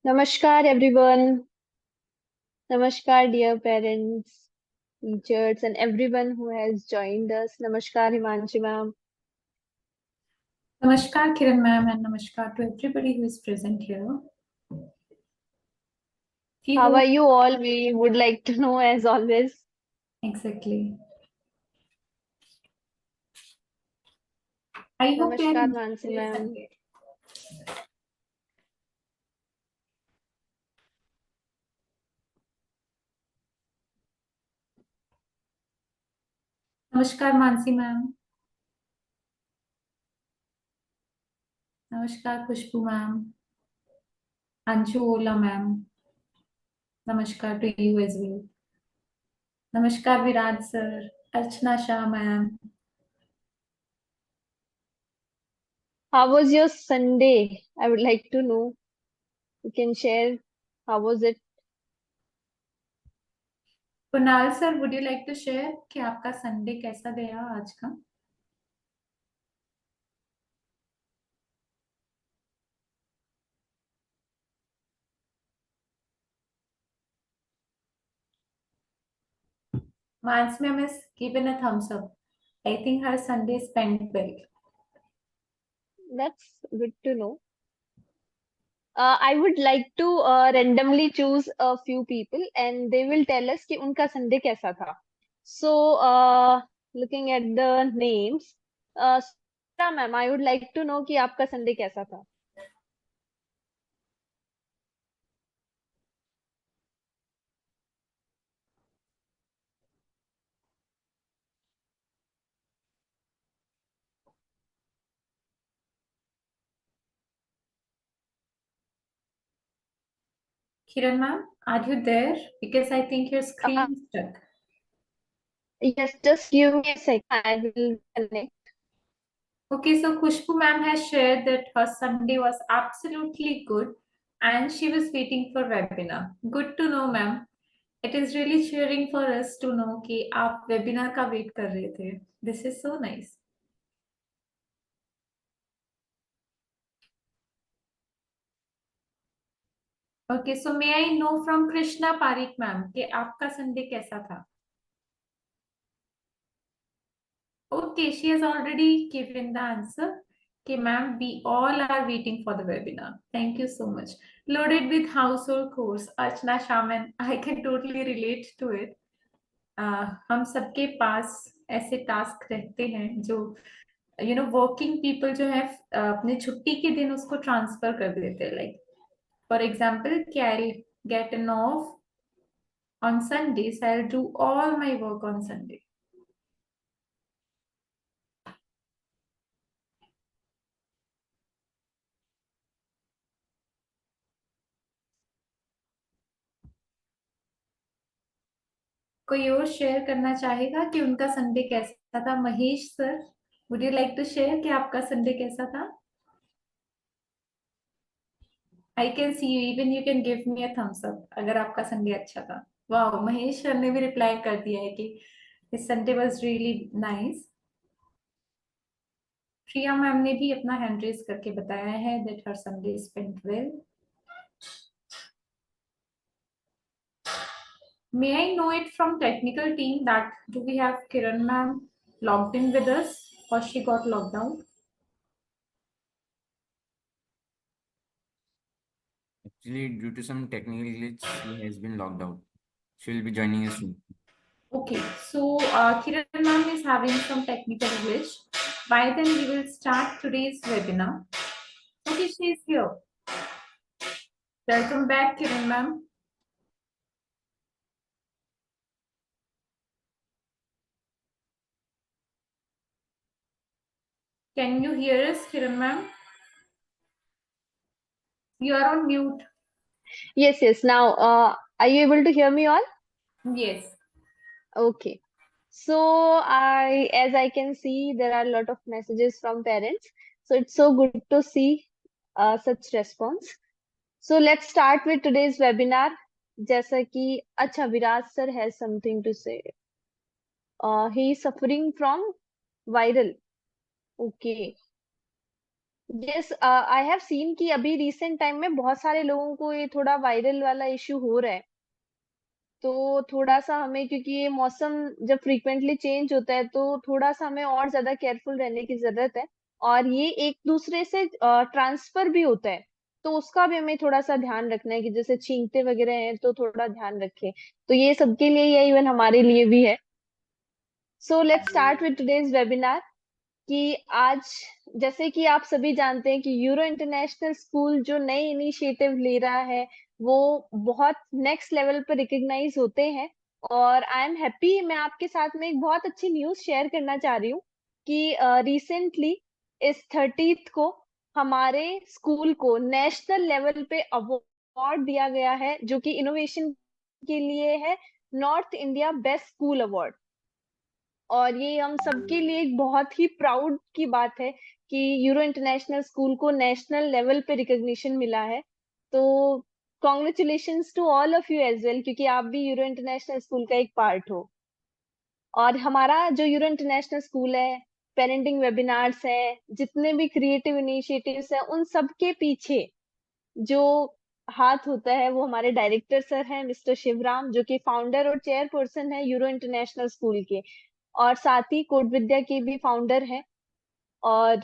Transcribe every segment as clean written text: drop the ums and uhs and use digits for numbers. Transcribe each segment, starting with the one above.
Namaskar, everyone. Namaskar, dear parents, teachers, and everyone who has joined us. Namaskar, Himanshi ma'am. Namaskar, Kiran ma'am, and namaskar to everybody who is present here. We How are hope you all? We would like to know as always. exactly. I hope you are Namaskar, enjoying Mansi your ma'am. Sunday. Namaskar, Mansi ma'am. Namaskar, Khushbu ma'am. Anshu Ola ma'am. Namaskar to you as well. Namaskar, Viraj sir. Archana Shah ma'am. How was your Sunday? I would like to know. You can share. How was it? Kunal sir, would you like to share कि आपका Sunday कैसा गया आज का? Mansi ma'am has given a thumbs up. I think her Sunday spent well. That's good to know. I would like to randomly choose a few people and they will tell us कि उनका Sunday कैसा था. So, looking at the names, Sita ma'am, I would like to know कि आपका Sunday कैसा था. Kiran ma'am, are you there? Because I think your Uh, screen is stuck. yes, just give me a second. I will connect. Okay, so Khushbu ma'am has shared that her Sunday was absolutely good and she was waiting for webinar. Good to know, ma'am. It is really cheering for us to know कि आप webinar का wait कर रहे थे. This is so nice. Okay, so may I know from Krishna Parik ma'am कि आपका Sunday कैसा था? Okay, she has already given the answer. Okay, ma'am, we all are waiting for the webinar. Thank you so much. Loaded with household chores, Archana Shaman, I can totally relate to it. हम सबके पास ऐसे task रहते हैं जो working people जो है अपने छुट्टी के दिन उसको ट्रांसफर कर देते हैं लाइक फॉर एग्जांपल कि I get an of on Sunday so I do all my work on Sunday. कोई और शेयर करना चाहेगा कि उनका संडे कैसा था? Mahesh sir, would you like to share कि आपका संडे कैसा था? I can see you, even you can give me a thumbs up अगर आपका संडे अच्छा था. वाह, महेश सर ने भी रिप्लाई कर दिया है कि this Sunday was really nice. Priya ma'am ने भी अपना हैंड रेज करके बताया है that her Sunday spent well. May I know it from technical team that do we have Kiran ma'am logged in with us or she got logged out? Actually, due to some technical glitch, she has been logged out. She will be joining us soon. Okay, so Kiran ma'am is having some technical glitch. By then, we will start today's webinar. Okay, she is here. Welcome back, Kiran ma'am. Can you hear us, Kiran ma'am? You are on mute. Yes, yes. Now, are you able to hear me all? Yes. Okay. So, as I can see, there are a lot of messages from parents. So it's so good to see such response. So let's start with today's webinar. जैसा कि अच्छा विराज sir has something to say. He is suffering from viral. Okay. Yes, I have seen कि अभी recent time में बहुत सारे लोगों को ये थोड़ा वायरल वाला इशू हो रहा है। तो थोड़ा सा हमें, क्योंकि ये मौसम जब फ्रीक्वेंटली चेंज होता है तो थोड़ा सा हमें और ज्यादा केयरफुल रहने की जरूरत है। और ये एक दूसरे से ट्रांसफर भी होता है, तो उसका भी हमें थोड़ा सा ध्यान रखना है कि जैसे छींकते वगैरह हैं तो थोड़ा ध्यान रखें। तो ये सबके लिए ही है, इवन हमारे लिए भी है। So let's start with today's webinar. कि आज, जैसे कि आप सभी जानते हैं कि यूरो इंटरनेशनल स्कूल जो नए इनिशिएटिव ले रहा है वो बहुत नेक्स्ट लेवल पर रिकॉग्नाइज होते हैं। और आई एम हैप्पी, मैं आपके साथ में एक बहुत अच्छी न्यूज शेयर करना चाह रही हूँ कि रिसेंटली इस 30th को हमारे स्कूल को नेशनल लेवल पे अवार्ड दिया गया है, जो कि इनोवेशन के लिए है, north India best school award. और ये हम सबके लिए एक बहुत ही प्राउड की बात है कि यूरो इंटरनेशनल स्कूल को नेशनल लेवल पे रिकॉग्निशन मिला है। तो congratulations to all of you as well, क्योंकि आप भी यूरो इंटरनेशनल स्कूल का एक पार्ट हो। और हमारा जो यूरो इंटरनेशनल स्कूल है, पेरेंटिंग वेबिनार्स है, जितने भी क्रिएटिव इनिशिएटिव्स हैं, उन सब के पीछे जो हाथ होता है वो हमारे डायरेक्टर सर हैं, मिस्टर शिवराम, जो कि फाउंडर और चेयरपर्सन है यूरो इंटरनेशनल स्कूल के। और साथ ही कोट विद्या के भी फाउंडर हैं। और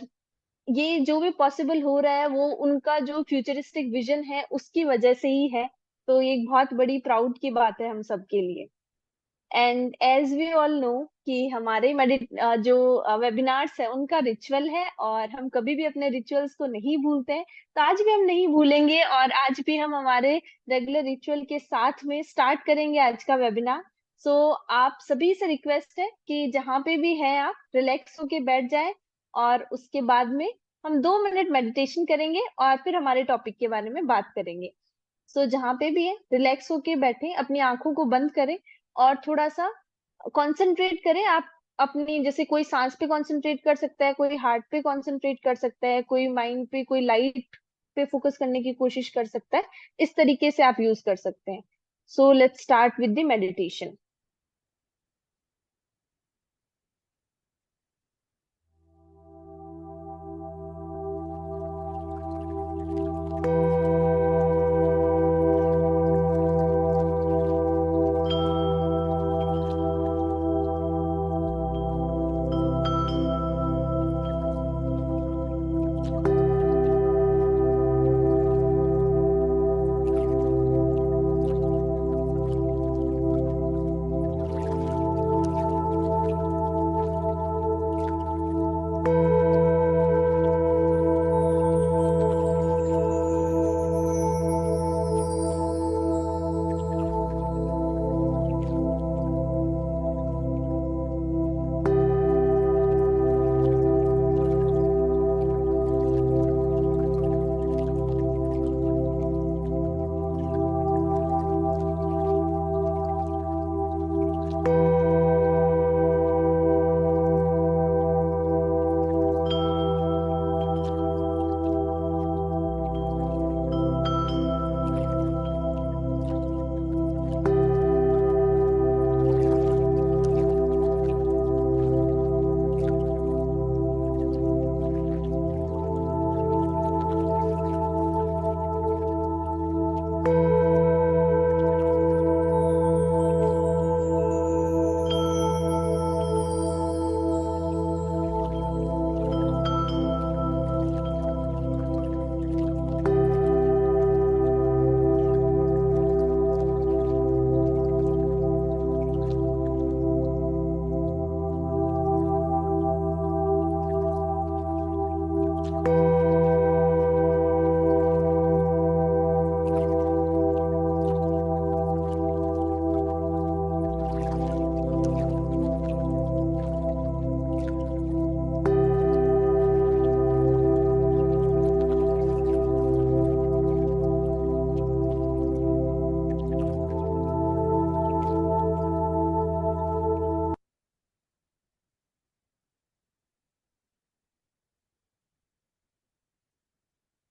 ये जो भी पॉसिबल हो रहा है वो उनका जो फ्यूचरिस्टिक विजन है उसकी वजह से ही है। तो ये एक बहुत बड़ी प्राउड की बात है हम सबके लिए। And as we all know कि हमारे जो वेबिनार्स है उनका रिचुअल है, और हम कभी भी अपने रिचुअल्स को नहीं भूलते हैं। तो आज भी हम नहीं भूलेंगे, और आज भी हम हमारे रेगुलर रिचुअल के साथ में स्टार्ट करेंगे आज का वेबिनार। सो आप सभी से रिक्वेस्ट है कि जहाँ पे भी हैं आप रिलैक्स होके बैठ जाएं, और उसके बाद में हम 2 मिनट मेडिटेशन करेंगे और फिर हमारे टॉपिक के बारे में बात करेंगे। सो जहाँ पे भी है रिलैक्स होके बैठे, अपनी आंखों को बंद करें और थोड़ा सा कंसंट्रेट करें। आप अपनी, जैसे कोई सांस पे कंसंट्रेट कर सकता है, कोई हार्ट पे कंसंट्रेट कर सकता है, कोई माइंड पे, कोई लाइट पे फोकस करने की कोशिश कर सकता है। इस तरीके से आप यूज कर सकते हैं। So let's start with the meditation.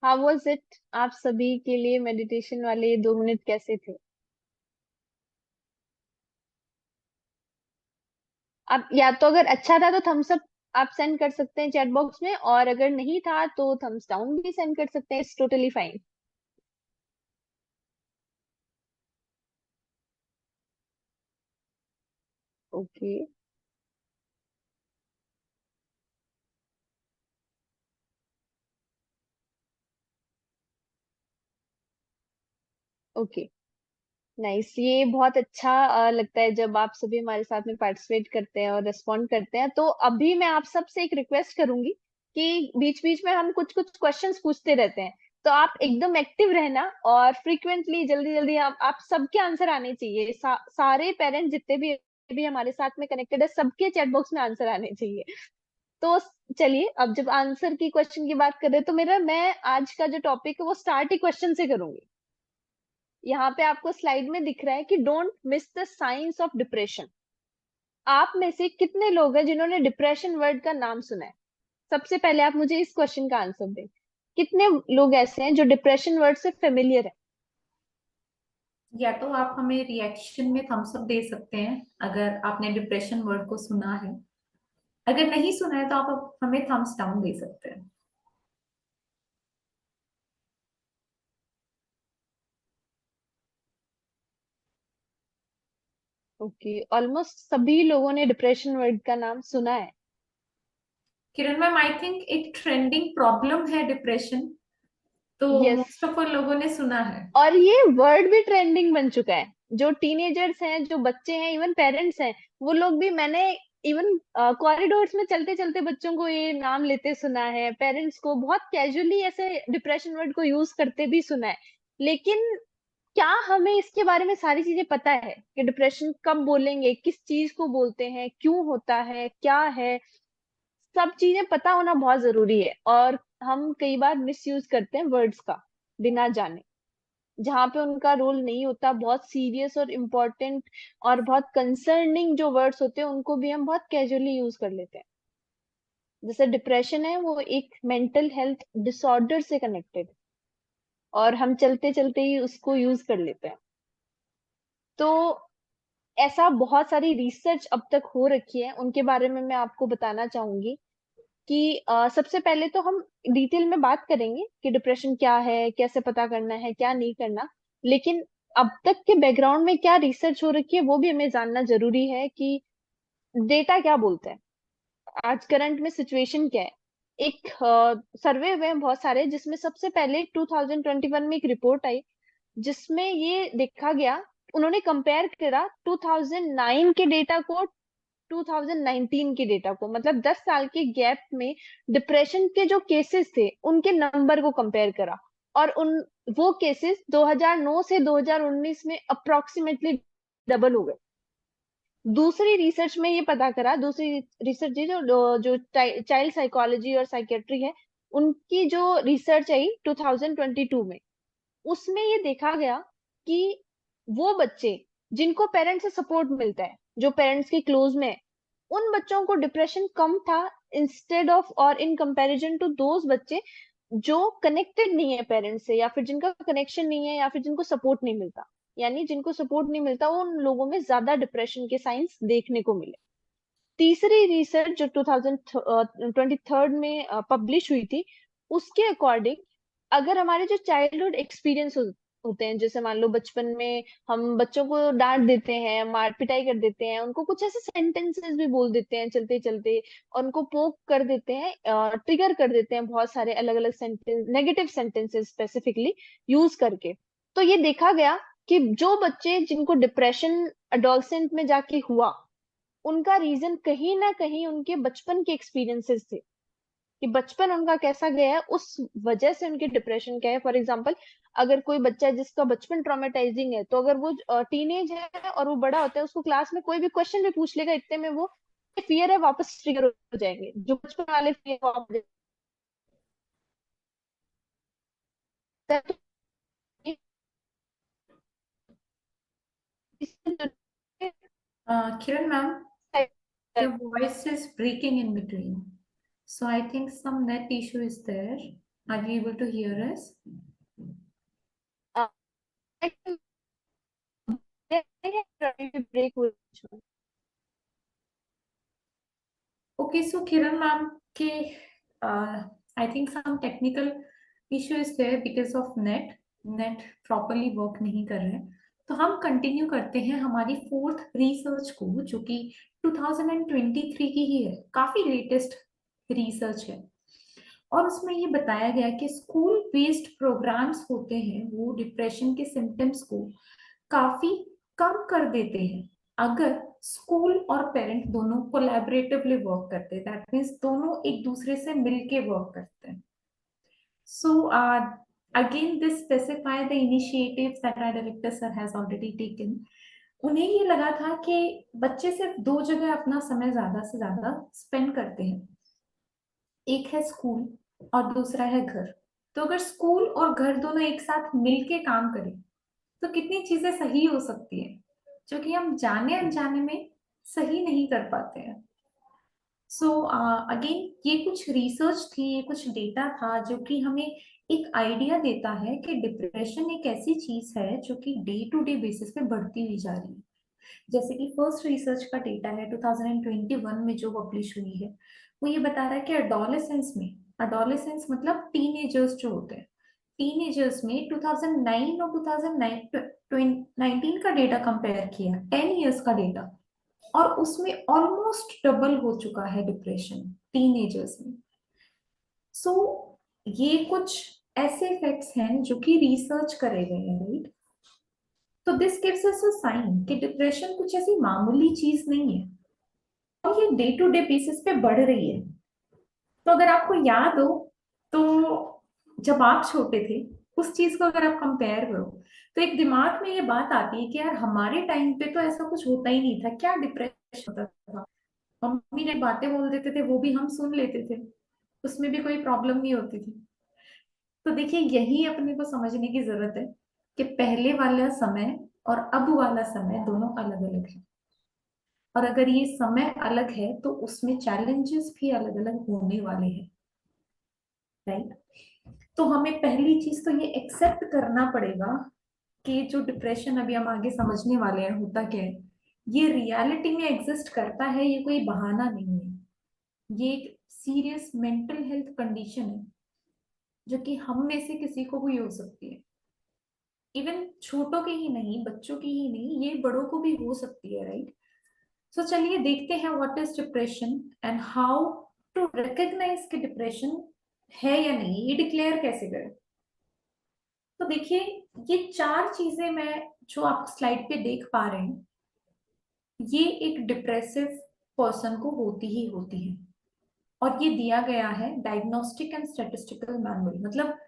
How was it, आप सभी के लिए मेडिटेशन वाले 2 मिनट कैसे थे? अब या तो अगर अच्छा था तो थम्स अप आप सेंड कर सकते हैं चैट बॉक्स में, और अगर नहीं था तो थम्स डाउन भी सेंड कर सकते हैं, it's totally fine. Okay, okay, nice. ये बहुत अच्छा लगता है जब आप सभी हमारे साथ में पार्टिसिपेट करते हैं और रिस्पॉन्ड करते हैं। तो अभी मैं आप सबसे एक रिक्वेस्ट करूंगी कि बीच बीच में हम कुछ कुछ क्वेश्चंस पूछते रहते हैं, तो आप एकदम एक्टिव रहना और फ्रीक्वेंटली जल्दी जल्दी आप सबके आंसर आने चाहिए। सारे पेरेंट्स जितने भी हमारे साथ में कनेक्टेड है, सबके चैट बॉक्स में आंसर आने चाहिए। तो चलिए, अब जब आंसर की क्वेश्चन की बात कर रहे हैं, तो मैं आज का जो टॉपिक है वो स्टार्ट ही क्वेश्चन से करूंगी। यहाँ पे आपको स्लाइड में दिख रहा है कि don't miss the science of depression. आप में से कितने लोग हैं जिन्होंने डिप्रेशन वर्ड का नाम सुना है? सबसे पहले आप मुझे इस क्वेश्चन का आंसर दें। कितने लोग ऐसे हैं जो डिप्रेशन वर्ड से फेमिलियर है? या तो आप हमें रिएक्शन में थम्स अप दे सकते हैं अगर आपने डिप्रेशन वर्ड को सुना है, अगर नहीं सुना है तो आप हमें थम्स डाउन दे सकते हैं। ओके, ऑलमोस्ट सभी लोगों ने डिप्रेशन वर्ड का नाम सुना है। किरण मैम, आई थिंक एक ट्रेंडिंग प्रॉब्लम है डिप्रेशन, तो यस, मोस्ट ऑफ ऑल लोगों ने सुना है। और ये वर्ड भी ट्रेंडिंग बन चुका है। जो टीनेजर्स हैं, जो बच्चे हैं, इवन पेरेंट्स हैं, वो लोग भी, मैंने इवन कॉरिडोर्स में चलते चलते बच्चों को ये नाम लेते सुना है, पेरेंट्स को बहुत कैजुअली ऐसे डिप्रेशन वर्ड को यूज करते भी सुना है। लेकिन क्या हमें इसके बारे में सारी चीजें पता है कि डिप्रेशन कब बोलेंगे, किस चीज को बोलते हैं, क्यों होता है, क्या है? सब चीजें पता होना बहुत जरूरी है, और हम कई बार मिसयूज करते हैं वर्ड्स का बिना जाने। जहाँ पे उनका रोल नहीं होता, बहुत सीरियस और इम्पोर्टेंट और बहुत कंसर्निंग जो वर्ड्स होते हैं उनको भी हम बहुत कैजुअली यूज कर लेते हैं। जैसे डिप्रेशन है, वो एक मेंटल हेल्थ डिसऑर्डर से कनेक्टेड, और हम चलते चलते ही उसको यूज कर लेते हैं। तो ऐसा बहुत सारी रिसर्च अब तक हो रखी है, उनके बारे में मैं आपको बताना चाहूंगी कि सबसे पहले तो हम डिटेल में बात करेंगे कि डिप्रेशन क्या है, कैसे पता करना है, क्या नहीं करना। लेकिन अब तक के बैकग्राउंड में क्या रिसर्च हो रखी है वो भी हमें जानना जरूरी है कि डेटा क्या बोलता है, आज करंट में सिचुएशन क्या है। एक सर्वे हुए हैं बहुत सारे, जिसमें सबसे पहले 2021 में एक रिपोर्ट आई जिसमें ये देखा गया, उन्होंने कंपेयर करा 2009 के डेटा को 2019 के डेटा को, मतलब 10 साल के गैप में डिप्रेशन के जो केसेस थे उनके नंबर को कंपेयर करा। और उन वो केसेस 2009 से 2019 में अप्रोक्सीमेटली डबल हो गए। दूसरी रिसर्च में ये पता करा, दूसरी रिसर्च जो जो चाइल्ड साइकोलॉजी और साइकेट्री है, उनकी जो रिसर्च आई 2022 में, उसमें ये देखा गया कि वो बच्चे जिनको पेरेंट्स से सपोर्ट मिलता है, जो पेरेंट्स के क्लोज में है, उन बच्चों को डिप्रेशन कम था, इंस्टेड ऑफ और इन कंपैरिजन टू दोज बच्चे जो कनेक्टेड नहीं है पेरेंट्स से, या फिर जिनका कनेक्शन नहीं है, या फिर जिनको सपोर्ट नहीं मिलता। यानी जिनको सपोर्ट नहीं मिलता, उन लोगों में ज्यादा डिप्रेशन के साइंस देखने को मिले। तीसरी रिसर्च जो 2023 में पब्लिश हुई थी, उसके अकॉर्डिंग अगर हमारे जो चाइल्डहुड एक्सपीरियंस होते हैं, जैसे मान लो बचपन में हम बच्चों को डांट देते हैं, मार पिटाई कर देते हैं, उनको कुछ ऐसे सेंटेंसेस भी बोल देते हैं चलते चलते, और उनको पोक कर देते हैं, ट्रिगर कर देते हैं बहुत सारे अलग अलग sentence, negative sentences specifically use करके। तो ये देखा गया कि जो बच्चे जिनको डिप्रेशन अडोलसेंट में जाके हुआ, उनका रीजन कहीं ना कहीं उनके बचपन के एक्सपीरियंसेस थे, कि बचपन उनका कैसा गया है, उस वजह से उनके डिप्रेशन क्या है। फॉर एग्जाम्पल, अगर कोई बच्चा है जिसका बचपन ट्रॉमेटाइजिंग है, तो अगर वो टीनेज है और वो बड़ा होता है, उसको क्लास में कोई भी क्वेश्चन भी पूछ लेगा, इतने में वो फियर है वापस ट्रिगर हो जाएंगे, जो बचपन वाले फियर वापस तो किरण ma'am, your voice is breaking in between. So I think some net issue is there. Are you able to hear us? Break Okay, Okay, so Kiran ma'am के I think some technical issue is there because of net properly work नहीं कर रहे हैं, तो हम continue करते हैं हमारी फोर्थ रिसर्च को, जो कि 2023 की ही है, काफी लेटेस्ट रिसर्च है। और उसमें ये बताया गया कि स्कूल बेस्ड प्रोग्राम्स होते हैं वो डिप्रेशन के सिम्टम्स को काफी कम कर देते हैं अगर स्कूल और पेरेंट दोनों कोलैबोरेटिवली वर्क करते हैं। दैट मीन्स दोनों एक दूसरे से मिलके वर्क करते हैं। So again this specify the initiatives that our director sir has already taken. उन्हें ये लगा था कि बच्चे सिर्फ दो जगह अपना समय ज्यादा से ज्यादा स्पेंड करते हैं, एक है स्कूल और दूसरा है घर। तो अगर स्कूल और घर दोनों एक साथ मिलके काम करें तो कितनी चीजें सही हो सकती है, जो कि हम जाने अनजाने में सही नहीं कर पाते हैं। सो अगेन ये कुछ रिसर्च थी, ये कुछ डेटा था जो कि हमें एक आइडिया देता है कि डिप्रेशन एक ऐसी चीज है जो कि डे टू डे बेसिस पे बढ़ती हुई जा रही है। जैसे कि फर्स्ट रिसर्च का डेटा है 2021 में जो पब्लिश हुई है, वो ये बता रहा है कि अडोलेसेंस में, अडोलेसेंस मतलब टीनेजर्स जो होते हैं, टीनेजर्स में 2009 और 2019 का डेटा कंपेयर किया, 10 इयर्स का डेटा, और उसमें ऑलमोस्ट डबल हो चुका है डिप्रेशन टीनेजर्स में। सो ये कुछ ऐसे फैक्ट्स हैं जो कि रिसर्च करे गए हैं, राइट। तो this gives us a sign कि डिप्रेशन कुछ ऐसी मामूली चीज नहीं है और ये डे टू डे बेसिस पे बढ़ रही है। तो अगर आपको याद हो तो जब आप छोटे थे उस चीज को अगर आप कंपेयर करो तो एक दिमाग में ये बात आती है कि यार हमारे टाइम पे तो ऐसा कुछ होता ही नहीं था, क्या डिप्रेशन होता था, मम्मी ने बातें बोल देते थे वो भी हम सुन लेते थे, उसमें भी कोई प्रॉब्लम नहीं होती थी। तो देखिए यही अपने को समझने की जरूरत है कि पहले वाला समय और अब वाला समय दोनों अलग अलग है, और अगर ये समय अलग है तो उसमें चैलेंजेस भी अलग अलग होने वाले हैं, राइट। तो हमें पहली चीज तो ये एक्सेप्ट करना पड़ेगा कि जो डिप्रेशन अभी हम आगे समझने वाले हैं होता क्या है, ये रियलिटी में एग्जिस्ट करता है, ये कोई बहाना नहीं है, ये एक सीरियस मेंटल हेल्थ कंडीशन है जो कि हम में से किसी को भी हो सकती है। इवन छोटों के ही नहीं, बच्चों की ही नहीं, ये बड़ों को भी हो सकती है, राइट। सो चलिए देखते हैं what is depression and how to recognise कि डिप्रेशन है या नहीं, ये डिक्लेयर कैसे करें। तो देखिए ये चार चीजें मैं जो आप स्लाइड पे देख पा रहे हैं, ये एक डिप्रेसिव पर्सन को होती ही होती है, और ये दिया गया है डायग्नोस्टिक एंड स्टैटिस्टिकल मैनुअल। मतलब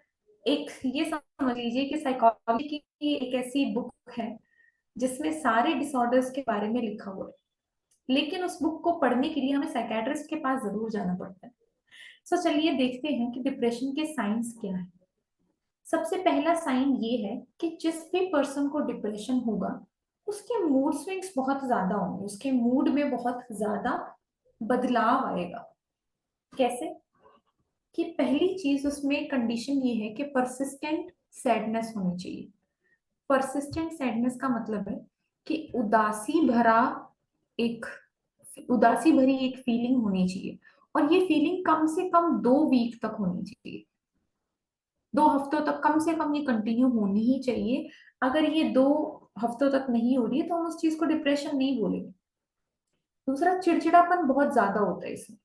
एक ये समझ लीजिए कि साइकोलॉजी की एक ऐसी बुक है जिसमें सारे डिसऑर्डर्स के बारे में लिखा हुआ है, लेकिन उस बुक को पढ़ने के लिए हमें साइकेट्रिस्ट के पास जरूर जाना पड़ता है। सो चलिए देखते हैं कि डिप्रेशन के साइंस क्या है। सबसे पहला साइन ये है कि जिस भी पर्सन को डिप्रेशन होगा उसके मूड स्विंग्स बहुत ज्यादा होंगे, उसके मूड में बहुत ज्यादा बदलाव आएगा। कैसे कि पहली चीज उसमें कंडीशन ये है कि परसिस्टेंट सैडनेस होनी चाहिए। परसिस्टेंट सैडनेस का मतलब है कि एक उदासी भरी एक फीलिंग होनी चाहिए, और ये फीलिंग कम से कम 2 वीक तक होनी चाहिए, 2 हफ्तों तक कम से कम ये कंटिन्यू होनी ही चाहिए। अगर ये 2 हफ्तों तक नहीं हो रही है तो हम उस चीज को डिप्रेशन नहीं बोलेंगे। दूसरा, चिड़चिड़ापन बहुत ज्यादा होता है इसमें।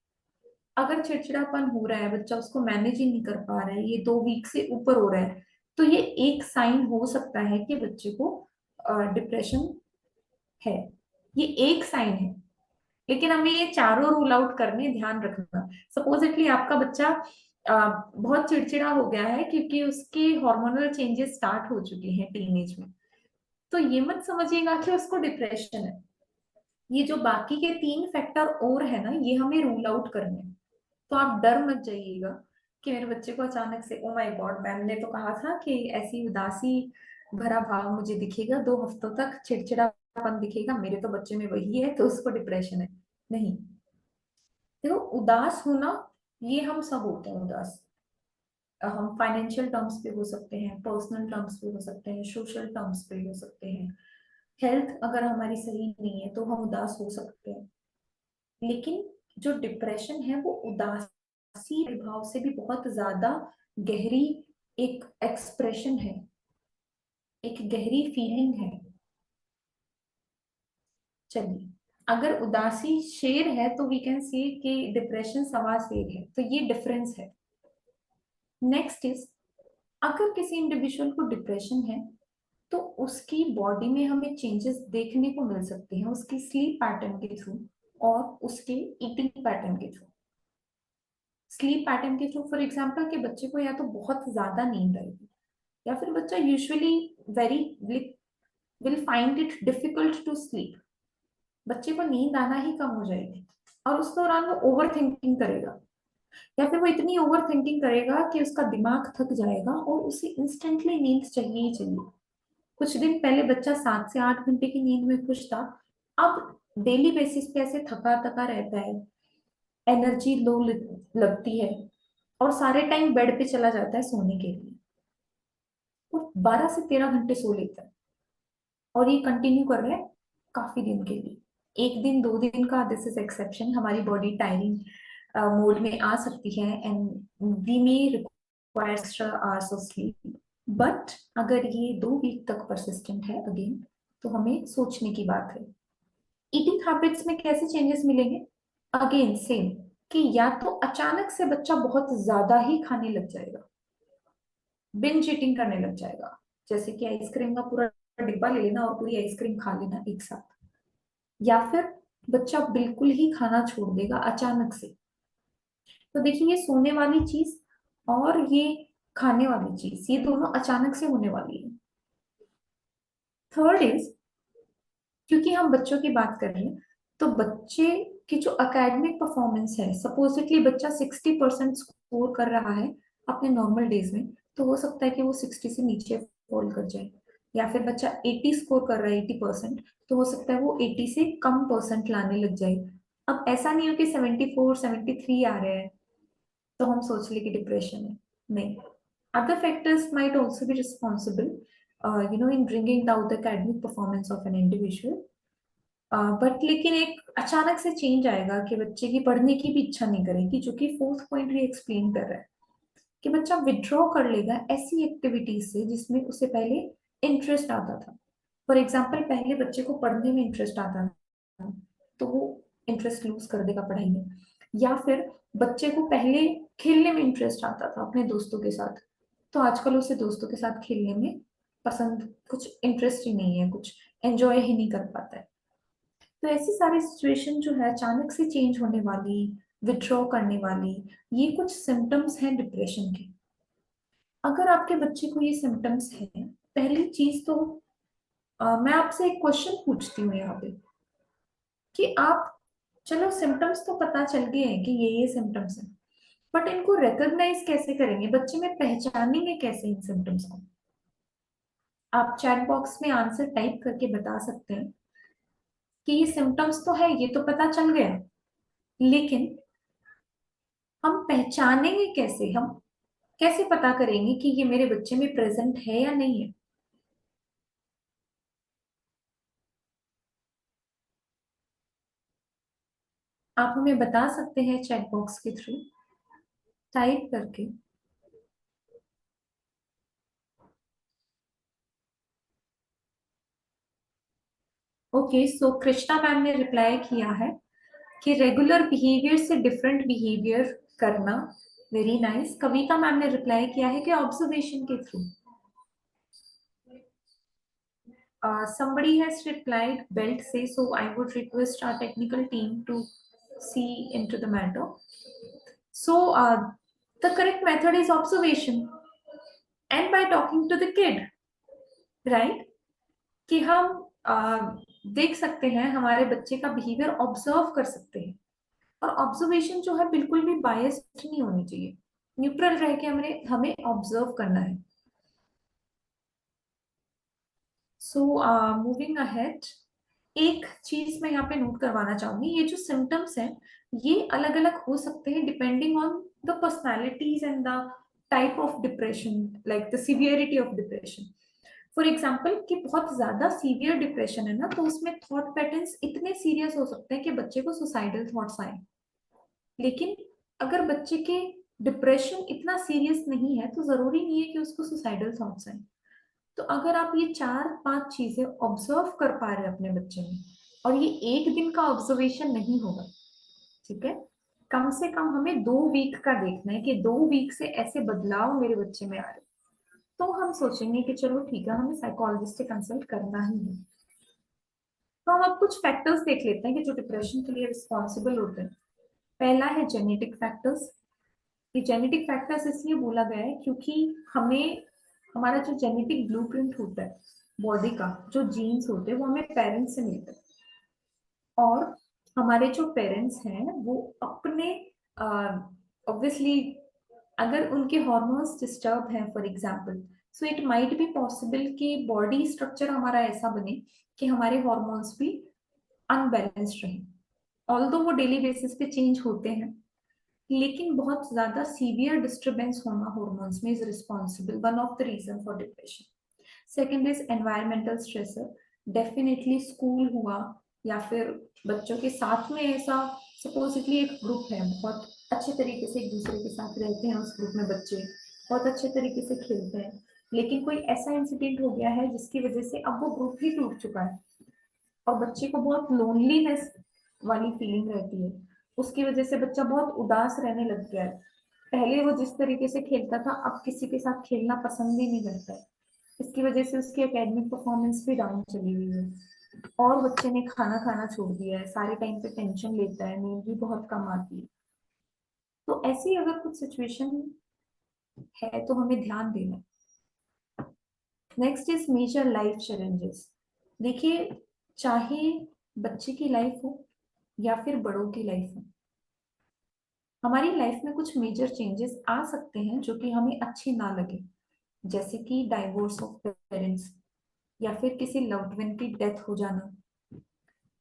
अगर चिड़चिड़ापन हो रहा है, बच्चा उसको मैनेज ही नहीं कर पा रहा है, ये 2 वीक से ऊपर हो रहा है, तो ये एक साइन हो सकता है कि बच्चे को डिप्रेशन है। ये एक साइन है, लेकिन हमें ये चारों रूल आउट करने, ध्यान रखना। सपोजिटली आपका बच्चा बहुत चिड़चिड़ा हो गया है क्योंकि उसके हार्मोनल चेंजेस स्टार्ट हो चुके हैं टीनेज में, तो ये मत समझिएगा कि उसको डिप्रेशन है। ये जो बाकी के 3 फैक्टर और है ना, ये हमें रूल आउट करने हैं। तो आप डर मत जाइएगा कि मेरे बच्चे को अचानक से ओ माय गॉड मैम ने तो कहा था कि ऐसी उदासी भरा भाव मुझे दिखेगा, 2 हफ्तों तक चिड़चिड़ापन दिखेगा, मेरे तो बच्चे में वही है तो उसको डिप्रेशन है। नहीं, देखो उदास होना ये हम सब होते हैं उदास। हम फाइनेंशियल टर्म्स पे हो सकते हैं, पर्सनल टर्म्स पे हो सकते हैं, सोशल टर्म्स पे हो सकते हैं, हेल्थ अगर हमारी सही नहीं है तो हम उदास हो सकते हैं। लेकिन जो डिप्रेशन है वो उदासी भाव से भी बहुत ज्यादा गहरी एक एक्सप्रेशन है, एक गहरी फीलिंग है। चलिए, अगर उदासी शेर है तो वी कैन सी कि डिप्रेशन सवा शेर है, तो ये डिफरेंस है। नेक्स्ट इज, अगर किसी इंडिविजुअल को डिप्रेशन है तो उसकी बॉडी में हमें चेंजेस देखने को मिल सकते हैं, उसकी स्लीप पैटर्न के थ्रू और उसके ईटिंग पैटर्न के थ्रू। स्लीप पैटर्न के थ्रू, फॉर एग्जाम्पल, के बच्चे को या तो बहुत ज्यादा नींद आएगी, या फिर बच्चा usually very will find it difficult to sleep. बच्चे को नींद आना ही कम हो जाएगी और उस दौरान वो ओवर थिंकिंग करेगा, या फिर वो इतनी ओवर थिंकिंग करेगा कि उसका दिमाग थक जाएगा और उसे इंस्टेंटली नींद चाहिए ही चाहिए। कुछ दिन पहले बच्चा 7 से 8 घंटे की नींद में खुश था, अब डेली बेसिस पे ऐसे थका थका रहता है, एनर्जी लो लगती है और सारे टाइम बेड पे चला जाता है सोने के लिए। वो 12 से 13 घंटे सो लेता है और ये कंटिन्यू कर रहा है काफी दिन के लिए। एक दिन 2 दिन का दिस इज एक्सेप्शन, हमारी बॉडी टायरिंग मोड में आ सकती है and we may require extra hours of sleep. But अगर ये 2 वीक तक परसिस्टेंट है अगेन, तो हमें सोचने की बात है। ईटिंग हैबिट्स में कैसे चेंजेस मिलेंगे? अगेन सेम, कि या तो अचानक से बच्चा बहुत ज्यादा ही खाने लग जाएगा, बिंज ईटिंग करने लग जाएगा, जैसे कि आइसक्रीम का पूरा डिब्बा ले लेना और पूरी आइसक्रीम खा लेना एक साथ, या फिर बच्चा बिल्कुल ही खाना छोड़ देगा अचानक से। तो देखिए, ये सोने वाली चीज और ये खाने वाली चीज, ये दोनों अचानक से होने वाली है। थर्ड इज, क्योंकि हम बच्चों की बात कर रहे हैं, तो बच्चे की जो एकेडमिक परफॉर्मेंस है, सपोजिटली बच्चा 60% स्कोर कर रहा है अपने नॉर्मल डेज में, तो हो सकता है कि वो 60 से नीचे फॉल कर जाए। या फिर बच्चा 80 स्कोर कर रहा है, 80%, तो हो सकता है वो 80 से कम परसेंट लाने लग जाए। अब ऐसा नहीं हो कि 74 73 आ रहे हैं तो हम सोच ले कि डिप्रेशन है, नहीं। Other factors might also be responsible in bringing down the academic performance of an individual. But लेकिन एक अचानक से चेंज आएगा कि बच्चे की पढ़ने की भी इच्छा नहीं करेगी, जो कि फोर्थ पॉइंट भी एक्सप्लेन कर रहा है, कि बच्चा विड्रॉ कर लेगा ऐसी एक्टिविटीज से जिसमें उसे पहले इंटरेस्ट आता था। फॉर एग्जाम्पल, पहले बच्चे को पढ़ने में इंटरेस्ट आता था तो वो इंटरेस्ट लूज कर देगा पढ़ाई में, या फिर बच्चे को पहले खेलने में इंटरेस्ट आता था अपने दोस्तों के साथ, तो आजकल उसे दोस्तों के साथ खेलने में पसंद, कुछ इंटरेस्ट ही नहीं है, कुछ एंजॉय ही नहीं कर पाता है। तो ऐसी सारी सिचुएशन जो है अचानक से चेंज होने वाली, विड्रॉ करने वाली, ये कुछ सिम्टम्स हैं डिप्रेशन के। अगर आपके बच्चे को ये सिम्टम्स है, पहली चीज तो मैं आपसे एक क्वेश्चन पूछती हूँ यहाँ पे, कि आप, चलो सिम्टम्स तो पता चल गए हैं कि ये सिम्टम्स हैं, बट इनको रिकॉग्नाइज कैसे करेंगे, बच्चे में पहचानेंगे कैसे इन सिम्टम्स को? आप चैट बॉक्स में आंसर टाइप करके बता सकते हैं कि ये सिम्टम्स तो है, ये तो पता चल गया, लेकिन हम पहचानेंगे कैसे, हम कैसे पता करेंगे कि ये मेरे बच्चे में प्रेजेंट है या नहीं है? आप हमें बता सकते हैं चैट बॉक्स के थ्रू टाइप करके। ओके, सो कृष्णा मैम ने रिप्लाई किया है कि रेगुलर बिहेवियर से डिफरेंट बिहेवियर करना, वेरी नाइस। कविता मैम ने रिप्लाई किया है कि ऑब्जर्वेशन के through. Somebody has replied, belt say, so I would request our technical team to see into the matter. So the correct method is observation and by talking to the kid, right? कि हम देख सकते हैं, हमारे बच्चे का behaviour observe कर सकते हैं, और ऑब्जर्वेशन जो है बिल्कुल भी बायस्ड नहीं होनी चाहिए, न्यूट्रल रह के हमें ऑब्जर्व करना है। सो मूविंग अहेड, एक चीज मैं यहाँ पे नोट करवाना चाहूंगी, ये जो सिम्टम्स हैं ये अलग अलग हो सकते हैं depending on the personalities and the type of depression, like the severity of depression. For example, कि बहुत ज्यादा सीवियर डिप्रेशन है ना, तो उसमें थॉट पैटर्न्स इतने सीरियस हो सकते हैं कि बच्चे को सुसाइडल थॉट्स आए। लेकिन अगर बच्चे के डिप्रेशन इतना सीरियस नहीं है तो जरूरी नहीं है कि उसको सुसाइडल थॉट्स आए। तो अगर आप ये 4-5 चीजें ऑब्जर्व कर पा रहे हैं अपने बच्चे में, और ये एक दिन का ऑब्जर्वेशन नहीं होगा, ठीक है, कम से कम हमें 2 वीक का देखना है कि 2 वीक से ऐसे बदलाव मेरे बच्चे में आ रहे, तो हम सोचेंगे कि चलो ठीक है, हमें साइकोलॉजिस्ट से कंसल्ट करना ही है। तो हम अब कुछ फैक्टर्स देख लेते हैं कि जो डिप्रेशन के लिए रिस्पॉन्सिबल होते हैं। पहला है जेनेटिक फैक्टर्स। ये जेनेटिक फैक्टर्स इसलिए बोला गया है क्योंकि हमें हमारा जो जेनेटिक ब्लूप्रिंट होता है बॉडी का, जो जीन्स होते हैं वो हमें पेरेंट्स से मिलते हैं। और हमारे जो पेरेंट्स हैं वो अपने ऑब्वियसली अगर उनके हॉर्मोन्स डिस्टर्ब हैं for example, so it might be possible कि बॉडी स्ट्रक्चर हमारा ऐसा बने कि हमारे हॉर्मोन्स भी अनबैलेंस्ड रहें। ऑल्दो वो डेली बेसिस पे चेंज होते हैं, लेकिन बहुत ज्यादा सीवियर डिस्टर्बेंस होना हॉर्मोन्स में is responsible, one of the reason for depression. Second is environmental stressor. Definitely school हुआ या फिर बच्चों के साथ में ऐसा, सपोजिटली एक ग्रुप है, बहुत अच्छे तरीके से एक दूसरे के साथ रहते हैं, उस ग्रुप में बच्चे बहुत अच्छे तरीके से खेलते हैं, लेकिन कोई ऐसा इंसिडेंट हो गया है जिसकी वजह से अब वो ग्रुप ही टूट चुका है और बच्चे को बहुत लोनलीनेस वाली फीलिंग रहती है, उसकी वजह से बच्चा बहुत उदास रहने लग गया है। पहले वो जिस तरीके से खेलता था अब किसी के साथ खेलना पसंद ही नहीं करता है। इसकी वजह से उसकी एकेडमिक परफॉर्मेंस भी डाउन चली गई है और बच्चे ने खाना खाना छोड़ दिया है, सारे टाइम पे टेंशन लेता है, नींद भी बहुत कम आती है। तो ऐसी अगर कुछ सिचुएशन है तो हमें ध्यान देना। Next is major life challenges. देखिए, चाहे बच्चे की लाइफ हो या फिर बड़ों की लाइफ हो, हमारी लाइफ में कुछ मेजर चेंजेस आ सकते हैं जो कि हमें अच्छे ना लगे, जैसे कि डाइवोर्स ऑफ पेरेंट्स या फिर किसी लव्ड वन की डेथ हो जाना।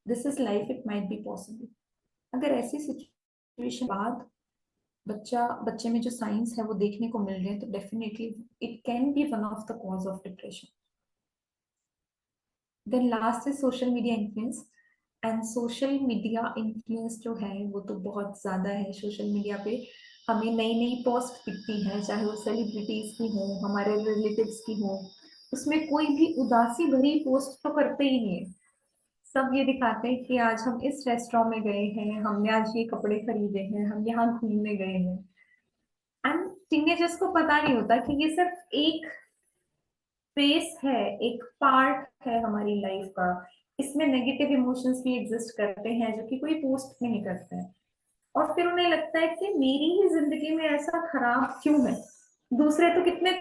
This is life, it might be possible. अगर ऐसी सिचुएशन बाद बच्चे में जो साइंस है वो देखने को मिल रहे हैं तो definitely it can be one of the cause of depression. Then last is social media influence. And social media influence जो है वो तो बहुत ज्यादा है। सोशल मीडिया पे हमें नई नई पोस्ट दिखती हैं, चाहे वो सेलिब्रिटीज की हो, हमारे रिलेटिव्स की हो, उसमें कोई भी उदासी भरी पोस्ट तो करते ही नहीं है। सब ये दिखाते हैं कि आज हम इस रेस्टोरेंट में गए हैं, हमने आज ये कपड़े खरीदे हैं, हम यहाँ घूमने गए हैं। एंड टीनेजर्स को पता नहीं होता कि ये सिर्फ एक फेस है, एक पार्ट है हमारी लाइफ का। इसमें नेगेटिव इमोशंस भी एग्जिस्ट करते हैं जो कि कोई पोस्ट में नहीं करता है। और फिर उन्हें लगता है कि मेरी ही जिंदगी में ऐसा खराब क्यों है, दूसरे तो कितने,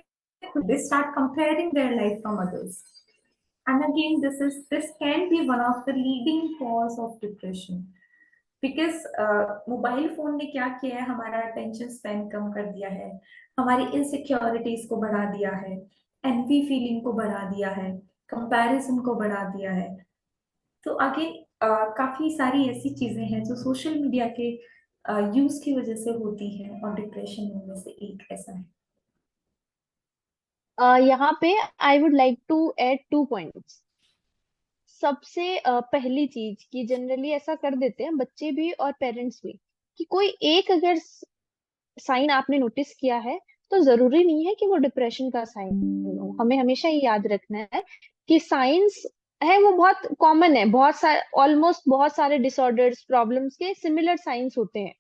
they start comparing their life from others. And again, this can be one of the leading cause of depression. Because mobile phone ने क्या किया है, हमारा अटेंशन स्पेन कम कर दिया है, हमारी इनसिक्योरिटीज को बढ़ा दिया है, एनवी फीलिंग को बढ़ा दिया है, कंपैरिजन को बढ़ा दिया है। तो आगे काफी सारी ऐसी चीजें हैं जो सोशल मीडिया के यूज की वजह से होती हैं और डिप्रेशन में से एक ऐसा है। यहाँ पे I would like to add 2 points. सबसे पहली चीज कि जनरली ऐसा कर देते हैं बच्चे भी और पेरेंट्स भी कि कोई एक अगर साइन आपने नोटिस किया है तो जरूरी नहीं है कि वो डिप्रेशन का साइन हो। हमें हमेशा ये याद रखना है कि साइंस है वो बहुत कॉमन है, बहुत सारे, ऑलमोस्ट बहुत सारे डिसऑर्डर्स प्रॉब्लम्स के सिमिलर साइंस होते हैं,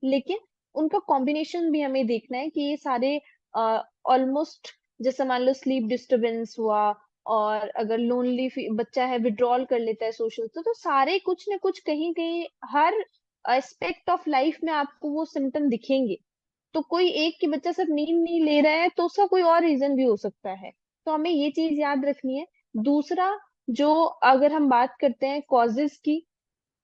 लेकिन उनका कॉम्बिनेशन भी हमें देखना है कि ये सारे ऑलमोस्ट, जैसे मान लो स्लीप डिस्टरबेंस हुआ, और अगर लोनली बच्चा है, विड्रॉल कर लेता है सोशल, तो सारे कुछ ना कुछ कहीं कहीं हर एस्पेक्ट ऑफ लाइफ में आपको वो सिम्टम दिखेंगे। तो कोई एक कि बच्चा सिर्फ नींद नहीं ले रहा है तो उसका कोई और रीजन भी हो सकता है। तो हमें ये चीज याद रखनी है। दूसरा, जो अगर हम बात करते हैं कॉजेस की,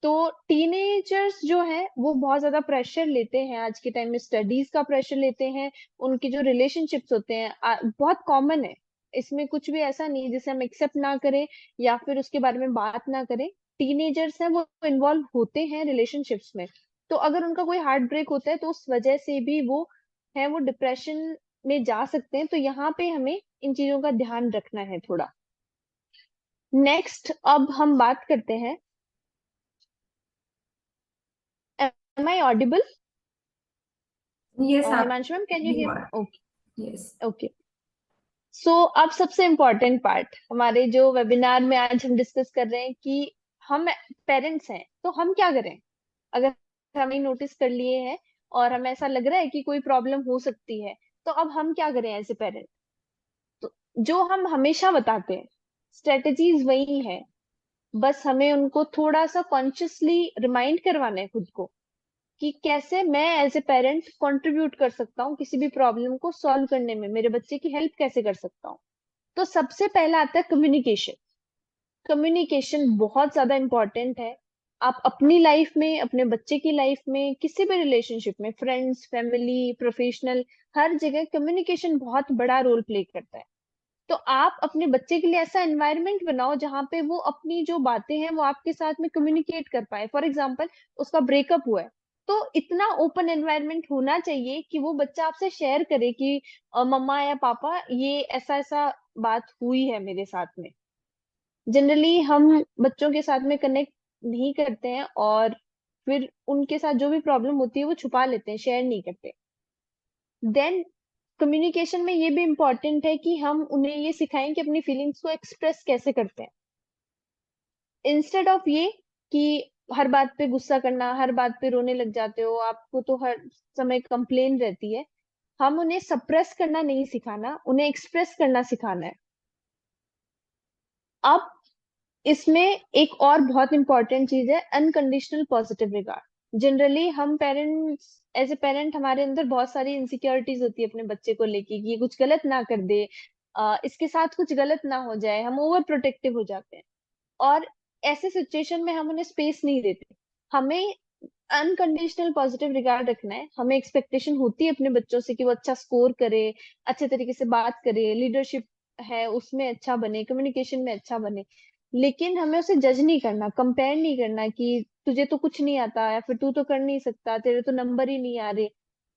तो टीनेजर्स जो है वो बहुत ज्यादा प्रेशर लेते हैं आज के टाइम में, स्टडीज का प्रेशर लेते हैं, उनके जो रिलेशनशिप्स होते हैं बहुत कॉमन है। इसमें कुछ भी ऐसा नहीं जिसे हम एक्सेप्ट ना करें या फिर उसके बारे में बात ना करें। टीनेजर्स हैं वो इन्वॉल्व होते हैं रिलेशनशिप्स में, तो अगर उनका कोई हार्ट ब्रेक होता है तो उस वजह से भी वो डिप्रेशन में जा सकते हैं। तो यहाँ पे हमें इन चीजों का ध्यान रखना है थोड़ा। नेक्स्ट, अब हम बात करते हैं, am I audible? Yes, Himanshu ma'am, can you you hear? are. Okay Yes. Okay. So अब सबसे इम्पोर्टेंट पार्ट हमारे जो वेबिनार में आज हम डिस्कस कर रहे हैं कि हम पेरेंट्स हैं तो हम क्या करें अगर हमें नोटिस कर लिए हैं और हमें ऐसा लग रहा है कि कोई प्रॉब्लम हो सकती है, तो अब हम क्या करें एज ए पेरेंट। तो जो हम हमेशा बताते हैं स्ट्रेटजीज वही है, बस हमें उनको थोड़ा सा कॉन्शियसली रिमाइंड करवाना है खुद को कि कैसे मैं एज ए पेरेंट कंट्रीब्यूट कर सकता हूँ किसी भी प्रॉब्लम को सॉल्व करने में, मेरे बच्चे की हेल्प कैसे कर सकता हूँ। तो सबसे पहला आता है कम्युनिकेशन। कम्युनिकेशन बहुत ज्यादा इंपॉर्टेंट है। आप अपनी लाइफ में, अपने बच्चे की लाइफ में, किसी भी रिलेशनशिप में, फ्रेंड्स, फैमिली, प्रोफेशनल, हर जगह कम्युनिकेशन बहुत बड़ा रोल प्ले करता है। तो आप अपने बच्चे के लिए ऐसा एनवायरनमेंट बनाओ जहाँ पे वो अपनी जो बातें हैं वो आपके साथ में कम्युनिकेट कर पाए। फॉर एग्जाम्पल, उसका ब्रेकअप हुआ है तो इतना ओपन एनवायरनमेंट होना चाहिए कि वो बच्चा आपसे शेयर करे कि मम्मा या पापा ये ऐसा ऐसा बात हुई है मेरे साथ में। जनरली हम बच्चों के साथ में कनेक्ट नहीं करते हैं और फिर उनके साथ जो भी प्रॉब्लम होती है वो छुपा लेते हैं, शेयर नहीं करते। देन कम्युनिकेशन में ये भी इम्पोर्टेंट है कि हम उन्हें ये सिखाएं कि अपनी फीलिंग्स को एक्सप्रेस कैसे करते हैं, इंस्टेड ऑफ ये कि हर बात पे गुस्सा करना, हर बात पे रोने लग जाते हो, आपको तो हर समय कंप्लेन रहती है। हम उन्हें सप्रेस करना नहीं सिखाना, उन्हें एक्सप्रेस करना सिखाना है। अब इसमें एक और बहुत इंपॉर्टेंट चीज है अनकंडीशनल पॉजिटिव रिगार्ड। जनरली हम पेरेंट्स, एज ए पेरेंट, हमारे अंदर बहुत सारी इनसिक्योरिटीज होती है अपने बच्चे को लेके कि ये कुछ गलत ना कर दे, इसके साथ कुछ गलत ना हो जाए, हम ओवर प्रोटेक्टिव हो जाते हैं और ऐसे सिचुएशन में हम उन्हें स्पेस नहीं देते। हमें अनकंडीशनल पॉजिटिव रिगार्ड रखना है। हमें एक्सपेक्टेशन होती है अपने बच्चों से कि वो अच्छा स्कोर करे, अच्छे तरीके से बात करे, लीडरशिप है उसमें अच्छा बने, कम्युनिकेशन में अच्छा बने। लेकिन हमें उसे जज नहीं करना, कंपेयर नहीं करना कि तुझे तो कुछ नहीं आता या फिर तू तो कर नहीं सकता, तेरे तो नंबर ही नहीं आ रहे।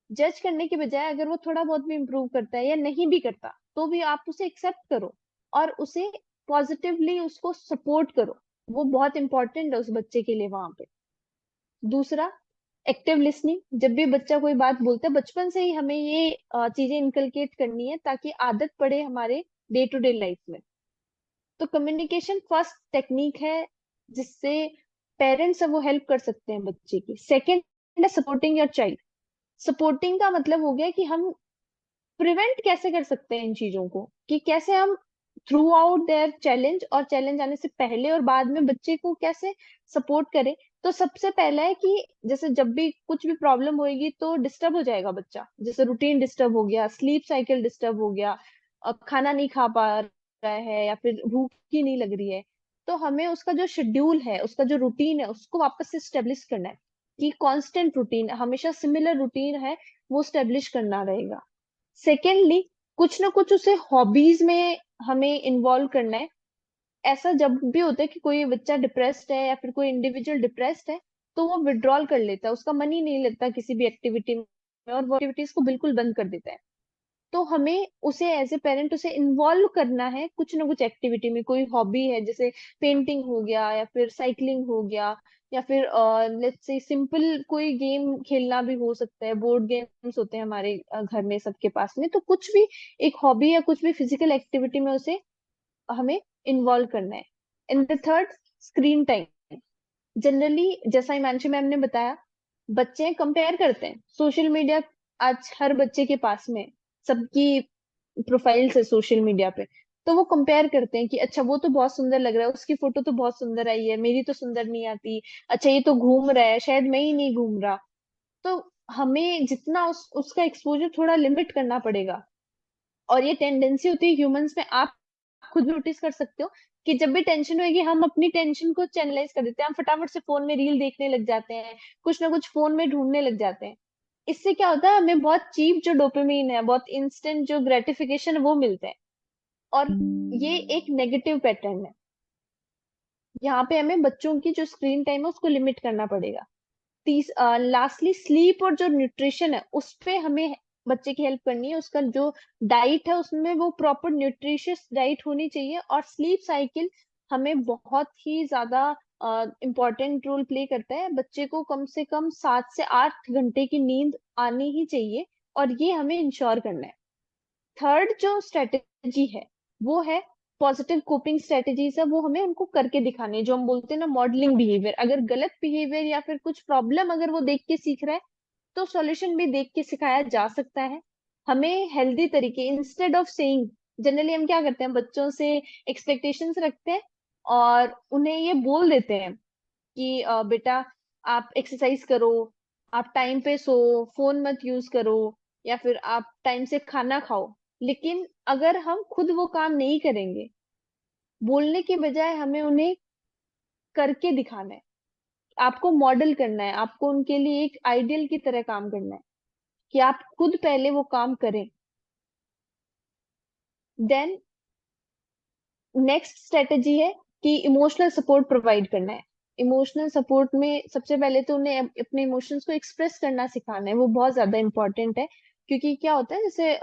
जज करने के बजाय अगर वो थोड़ा बहुत भी इम्प्रूव करता है या नहीं भी करता तो भी आप उसे एक्सेप्ट करो और उसे पॉजिटिवली उसको सपोर्ट करो। वो बहुत इंपॉर्टेंट है उस बच्चे के लिए वहां पे। दूसरा, एक्टिव लिसनिंग। जब भी बच्चा कोई बात बोलता है बचपन से ही हमें ये चीजें इनकलकेट करनी है ताकि आदत पड़े हमारे डे टू डे लाइफ में। तो कम्युनिकेशन फर्स्ट टेक्निक है जिससे पेरेंट्स है वो हेल्प कर सकते हैं बच्चे की। सेकेंड है सपोर्टिंग योर चाइल्ड। सपोर्टिंग का मतलब हो गया कि हम प्रिवेंट कैसे कर सकते हैं इन चीजों को, कि कैसे हम थ्रू आउट देयर चैलेंज और चैलेंज आने से पहले और बाद में बच्चे को कैसे सपोर्ट करें। तो सबसे पहला है कि जैसे जब भी कुछ भी प्रॉब्लम होगी तो डिस्टर्ब हो जाएगा बच्चा, जैसे रूटीन डिस्टर्ब हो गया, स्लीप साइकिल डिस्टर्ब हो गया, खाना नहीं खा पा रहा है या फिर भूख ही नहीं लग रही है, तो हमें उसका जो शेड्यूल है, उसका जो रूटीन है उसको वापस से स्टेब्लिश करना है कि कांस्टेंट रूटीन, हमेशा सिमिलर रूटीन है वो स्टेब्लिश करना रहेगा। सेकेंडली, कुछ ना कुछ उसे हॉबीज में हमें इन्वॉल्व करना है। ऐसा जब भी होता है कि कोई बच्चा डिप्रेस्ड है या फिर कोई इंडिविजुअल डिप्रेस्ड है तो वो विड्रॉल कर लेता है, उसका मन ही नहीं लगता किसी भी एक्टिविटी में और वो एक्टिविटीज को बिल्कुल बंद कर देता है। तो हमें उसे एज ए पेरेंट उसे इन्वॉल्व करना है कुछ ना कुछ एक्टिविटी में। कोई हॉबी है जैसे पेंटिंग हो गया या फिर साइकिलिंग हो गया या फिर लेट्स से सिंपल कोई गेम खेलना भी हो सकता है। बोर्ड गेम्स होते हैं हमारे घर में सबके पास में, तो कुछ भी एक हॉबी या कुछ भी फिजिकल एक्टिविटी में उसे हमें इन्वॉल्व करना है। In the third, screen time. Generally जैसा हिमांशु मैम ने बताया, बच्चे कंपेयर करते हैं सोशल मीडिया। आज हर बच्चे के पास में सबकी प्रोफाइल्स है सोशल मीडिया पे, तो वो कंपेयर करते हैं कि अच्छा वो तो बहुत सुंदर लग रहा है, उसकी फोटो तो बहुत सुंदर आई है, मेरी तो सुंदर नहीं आती, अच्छा ये तो घूम रहा है, शायद मैं ही नहीं घूम रहा। तो हमें जितना उसका एक्सपोजर थोड़ा लिमिट करना पड़ेगा। और ये टेंडेंसी होती है ह्यूमंस में, आप खुद भी नोटिस कर सकते हो कि जब भी टेंशन होगी हम अपनी टेंशन को चैनलाइज कर देते हैं, हम फटाफट से फोन में रील देखने लग जाते हैं, कुछ ना कुछ फोन में ढूंढने लग जाते हैं। इससे क्या होता है, हमें बहुत चीप जो डोपामिन है, बहुत इंस्टेंट जो ग्रेटिफिकेशन है वो मिलता है और ये एक नेगेटिव पैटर्न है। यहाँ पे हमें बच्चों की जो स्क्रीन टाइम है उसको लिमिट करना पड़ेगा। लास्टली, स्लीप और जो न्यूट्रिशन है उस पे हमें बच्चे की हेल्प करनी है। उसका जो डाइट है उसमें वो प्रॉपर न्यूट्रिशियस डाइट होनी चाहिए और स्लीप साइकिल हमें बहुत ही ज्यादा इम्पोर्टेंट रोल प्ले करता है। बच्चे को कम से कम 7 से 8 घंटे की नींद आनी ही चाहिए, और ये हमें इंश्योर करना है। थर्ड जो स्ट्रेटेजी है वो है पॉजिटिव कोपिंग स्ट्रेटेजीज है, वो हमें उनको करके दिखाने हैं, जो हम बोलते हैं ना मॉडलिंग बिहेवियर। अगर गलत बिहेवियर या फिर कुछ प्रॉब्लम अगर वो देख के सीख रहा है, तो सॉल्यूशन भी देख के सिखाया जा सकता है। हमें हेल्दी तरीके, इंस्टेड ऑफ सेइंग, जनरली हम क्या करते हैं, बच्चों से एक्सपेक्टेशंस रखते हैं और उन्हें ये बोल देते हैं कि बेटा आप एक्सरसाइज करो, आप टाइम पे सो, फोन मत यूज करो, या फिर आप टाइम से खाना खाओ। लेकिन अगर हम खुद वो काम नहीं करेंगे, बोलने के बजाय हमें उन्हें करके दिखाना है, आपको मॉडल करना है, आपको उनके लिए एक आइडियल की तरह काम करना है कि आप खुद पहले वो काम करें। देन नेक्स्ट स्ट्रेटेजी है कि इमोशनल सपोर्ट प्रोवाइड करना है। इमोशनल सपोर्ट में सबसे पहले तो उन्हें अपने इमोशंस को एक्सप्रेस करना सिखाना है, वो बहुत ज्यादा इंपॉर्टेंट है। क्योंकि क्या होता है, जैसे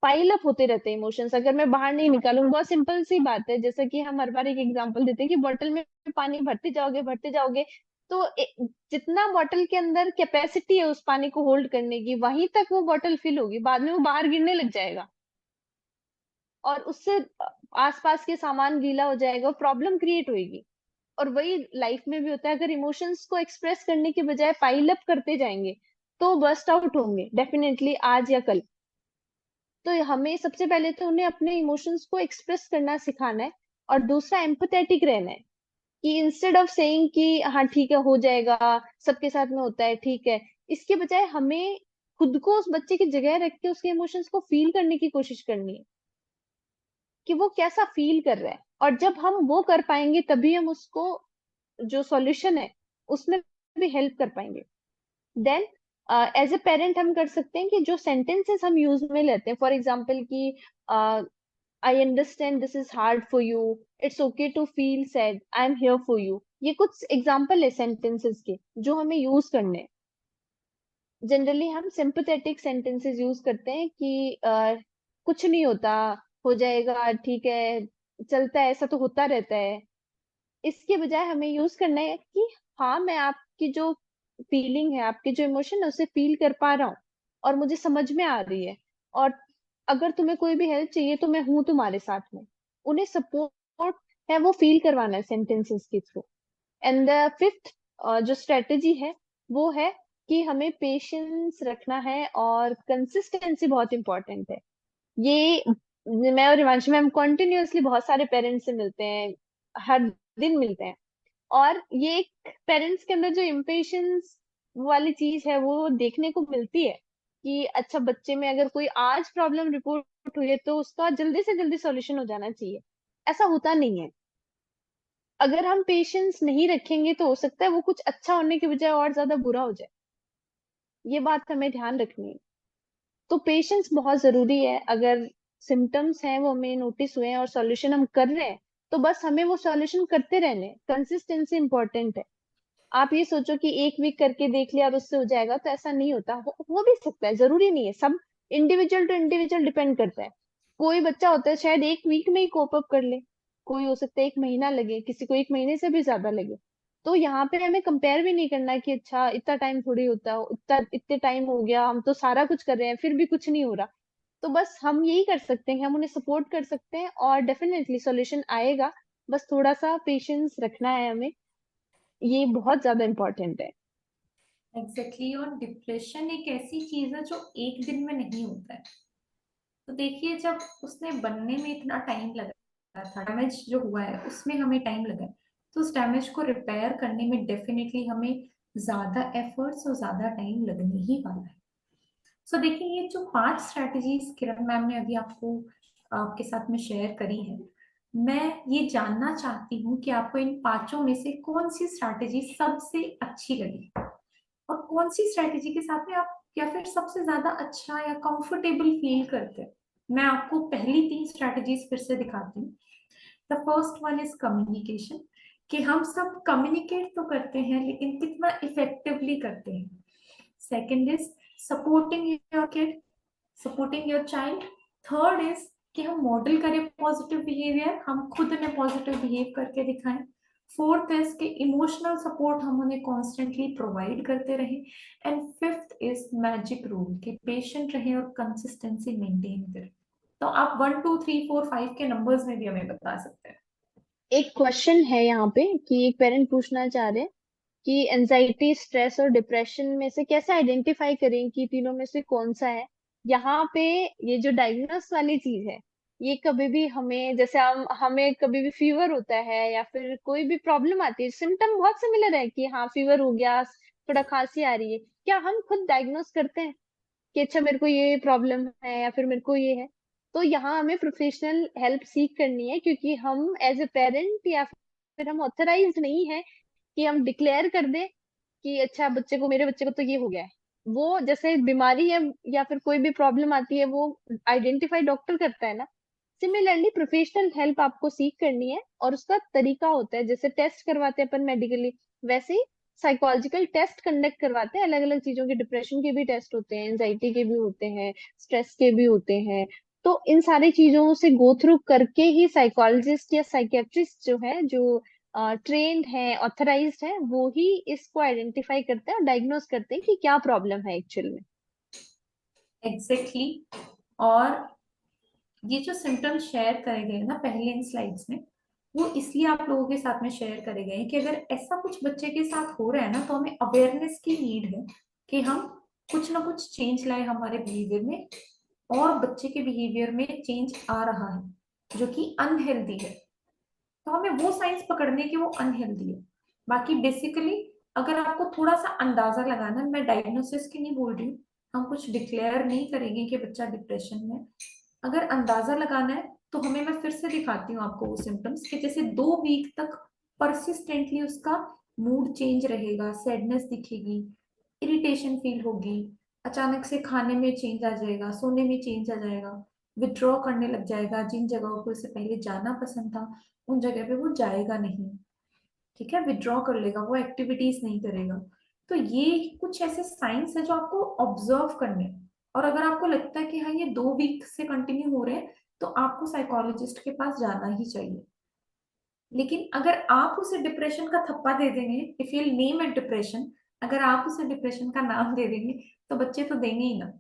पाइल अप होते रहते हैं इमोशंस, अगर मैं बाहर नहीं निकालूंगा। बहुत सिंपल सी बात है, जैसा कि हम हर बार एक एग्जांपल देते हैं कि बोतल में पानी भरते जाओगे, तो जितना बोतल के अंदर कैपेसिटी है उस पानी को होल्ड करने की, वहीं तक वो बोतल फिल होगी, बाद में वो बाहर गिरने लग जाएगा और उससे आसपास के सामान गीला हो जाएगा, प्रॉब्लम क्रिएट होगी। और वही लाइफ में भी होता है, अगर इमोशंस को एक्सप्रेस करने के बजाय पाइल अप करते जाएंगे, तो बर्स्ट आउट होंगे डेफिनेटली आज या कल। तो हमें सबसे पहले तो उन्हें अपने इमोशंस को एक्सप्रेस करना सिखाना है। और दूसरा एम्पथेटिक रहना है, कि इंस्टेड ऑफ सेइंग कि हाँ ठीक है हो जाएगा, सबके साथ में होता है ठीक है, इसके बजाय हमें खुद को उस बच्चे की जगह रख के उसके इमोशंस को फील करने की कोशिश करनी है कि वो कैसा फील कर रहा है। और जब हम वो कर पाएंगे, तभी हम उसको जो सॉल्यूशन है उसमें भी हेल्प कर पाएंगे। देन एज ए पेरेंट हम कर सकते हैं कि जो सेंटेंसेस हम यूज में लेते हैं, फॉर एग्जाम्पल कि I understand this is hard for you, it's okay to feel sad, I am here for you, ये कुछ एग्जाम्पल है सेंटेंसेस के जो हमें यूज करने हैं। जनरली हम सिंपथेटिक सेंटेंसेस यूज करते हैं कि कुछ नहीं होता, हो जाएगा, ठीक है, चलता है, ऐसा तो होता रहता है। इसके बजाय हमें यूज करना है कि हाँ मैं आपकी जो फीलिंग है, आपकी जो इमोशन है, उसे फील कर पा रहा हूँ और मुझे समझ में आ रही है। और अगर तुम्हें कोई भी हेल्प चाहिए तो मैं हूं तुम्हारे साथ में। उन्हें सपोर्ट है वो फील करवाना है सेंटेंसेस के थ्रू। एंड द फिफ्थ जो स्ट्रेटेजी है वो है कि हमें पेशेंस रखना है, और कंसिस्टेंसी बहुत इंपॉर्टेंट है। ये मैं और रिवांश में हम कॉन्टिन्यूअसली बहुत सारे पेरेंट्स से मिलते हैं, हर दिन मिलते हैं। और ये एक पेरेंट्स के अंदर जो इम्पेशंस वाली चीज है वो देखने को मिलती है कि अच्छा बच्चे में अगर कोई आज प्रॉब्लम रिपोर्ट हुई है तो उसका जल्दी से जल्दी सॉल्यूशन हो जाना चाहिए। ऐसा होता नहीं है। अगर हम पेशेंस नहीं रखेंगे तो हो सकता है वो कुछ अच्छा होने के बजाय और ज्यादा बुरा हो जाए। ये बात हमें ध्यान रखनी है। तो पेशेंस बहुत जरूरी है। अगर सिम्टम्स हैं वो हमें नोटिस हुए हैं और सॉल्यूशन हम कर रहे हैं, तो बस हमें वो सॉल्यूशन करते रहने। कंसिस्टेंसी इंपॉर्टेंट है। आप ये सोचो कि एक वीक करके देख लिया और उससे हो जाएगा, तो ऐसा नहीं होता। हो भी सकता है, जरूरी नहीं है। सब इंडिविजुअल टू इंडिविजुअल डिपेंड करता है। कोई बच्चा होता है शायद एक वीक में ही कोप अप कर ले, कोई हो सकता है 1 महीना लगे, किसी को 1 महीने से भी ज्यादा लगे। तो यहाँ पे हमें कंपेयर भी नहीं करना कि अच्छा इतना टाइम थोड़ी होता है, इतने टाइम हो गया, हम तो सारा कुछ कर रहे हैं फिर भी कुछ नहीं हो रहा। तो बस हम यही कर सकते हैं, हम उन्हें सपोर्ट कर सकते हैं और डेफिनेटली सॉल्यूशन आएगा। बस थोड़ा सा पेशेंस रखना है हमें, ये बहुत ज्यादा इम्पोर्टेंट है। एग्जैक्टली। और डिप्रेशन एक ऐसी चीज है जो एक दिन में नहीं होता है। तो देखिए, जब उसने बनने में इतना टाइम लगा था, डैमेज जो हुआ है उसमें हमें टाइम लगा है, तो उस डैमेज को रिपेयर करने में डेफिनेटली हमें ज्यादा एफर्ट्स और ज्यादा टाइम लगने ही वाला है। सो देखिए, ये जो 5 स्ट्रेटजीज किरण मैम ने अभी आपके साथ में शेयर करी है, मैं ये जानना चाहती हूँ कि आपको इन पांचों में से कौन सी स्ट्रैटेजी सबसे अच्छी लगी, और कौन सी स्ट्रैटेजी के साथ में आप या फिर सबसे ज्यादा अच्छा या कंफर्टेबल फील करते हैं। मैं आपको पहली 3 स्ट्रैटेजीज फिर से दिखाती हूँ। The first one is communication, कि हम सब कम्युनिकेट तो करते हैं लेकिन कितना इफेक्टिवली करते हैं। Second is supporting your kid, supporting your child. Third is कि हम मॉडल करें पॉजिटिव बिहेवियर, हम खुद उन्हें पॉजिटिव बिहेव करके दिखाएं। फोर्थ इज कि इमोशनल सपोर्ट हम उन्हें कॉन्स्टेंटली प्रोवाइड करते रहें। And fifth is magic rule कि पेशेंट रहें और कंसिस्टेंसी मेंटेन करें। तो आप 1 2 3 4 5 के नंबर्स में भी हमें बता सकते हैं। एक क्वेश्चन है यहाँ पे कि एक पेरेंट पूछना चाह रहे हैं कि एनजाइटी, स्ट्रेस और डिप्रेशन में से कैसे आइडेंटिफाई करें कि तीनों में से कौन सा है। यहाँ पे ये जो डायग्नोस वाली चीज है, ये कभी भी हमें, जैसे हम हमें कभी भी फीवर होता है या फिर कोई भी प्रॉब्लम आती है, सिम्टम बहुत सिमिलर है कि हाँ फीवर हो गया, थोड़ा खांसी आ रही है, क्या हम खुद डायग्नोस करते हैं कि अच्छा मेरे को ये प्रॉब्लम है या फिर मेरे को ये है। तो यहाँ हमें प्रोफेशनल हेल्प सीख करनी है, क्योंकि हम एज ए पेरेंट या फिर हम ऑथराइज नहीं है कि हम डिक्लेयर कर दें कि अच्छा बच्चे को, मेरे बच्चे को तो ये हो गया है। वो जैसे बीमारी है या फिर कोई भी प्रॉब्लम आती है, वो आइडेंटिफाई डॉक्टर करता है ना। सिमिलरली प्रोफेशनल हेल्प आपको सीख करनी है, और उसका तरीका होता है, जैसे टेस्ट करवाते हैं अपन मेडिकली, वैसे ही साइकोलॉजिकल टेस्ट कंडक्ट करवाते हैं। अलग अलग चीजों के, डिप्रेशन के भी टेस्ट होते हैं, एंजाइटी के भी होते हैं, स्ट्रेस के भी होते हैं। तो इन सारी चीजों से गो थ्रू करके ही साइकोलॉजिस्ट या साइकेट्रिस्ट जो है, जो ट्रेन्ड है, ऑथराइज्ड है, वो ही इसको आइडेंटिफाई करते हैं और डायग्नोस करते हैं कि क्या प्रॉब्लम है एक्चुअल में। एग्जैक्टली और ये जो सिम्टम्स शेयर करे गए ना पहले इन स्लाइड्स में, वो इसलिए आप लोगों के साथ में शेयर करे गए हैं कि अगर ऐसा कुछ बच्चे के साथ हो रहा है ना, तो हमें अवेयरनेस की नीड है कि हम कुछ ना कुछ चेंज लाए हमारे बिहेवियर में, और बच्चे के बिहेवियर में चेंज आ रहा है जो कि अनहेल्दी है, तो हमें वो साइंस पकड़ने की वो अनहेल्दी है। बाकी बेसिकली अगर आपको थोड़ा सा अंदाजा लगाना, मैं डायग्नोसिस की नहीं बोल रही हूँ, हम कुछ डिक्लेयर नहीं करेंगे कि बच्चा डिप्रेशन में, अगर अंदाजा लगाना है तो हमें, मैं फिर से दिखाती हूँ आपको वो सिम्टम्स कि जैसे 2 वीक तक परसिस्टेंटली उसका मूड चेंज रहेगा, सैडनेस दिखेगी, इरिटेशन फील होगी, अचानक से खाने में चेंज आ जाएगा, सोने में चेंज आ जाएगा, विड्रॉ करने लग जाएगा, जिन जगहों पर उसे पहले जाना पसंद था उन जगह पे वो जाएगा नहीं, ठीक है, विड्रॉ कर लेगा, वो एक्टिविटीज नहीं करेगा। तो ये कुछ ऐसे साइंस है जो आपको ऑब्जर्व करने हैं। और अगर आपको लगता है कि हाँ ये 2 वीक से कंटिन्यू हो रहे हैं, तो आपको साइकोलॉजिस्ट के पास जाना ही चाहिए। लेकिन अगर आप उसे डिप्रेशन का थप्पा दे देंगे, if you name it depression, अगर आप उसे डिप्रेशन का नाम दे देंगे, तो बच्चे तो देंगे ही ना,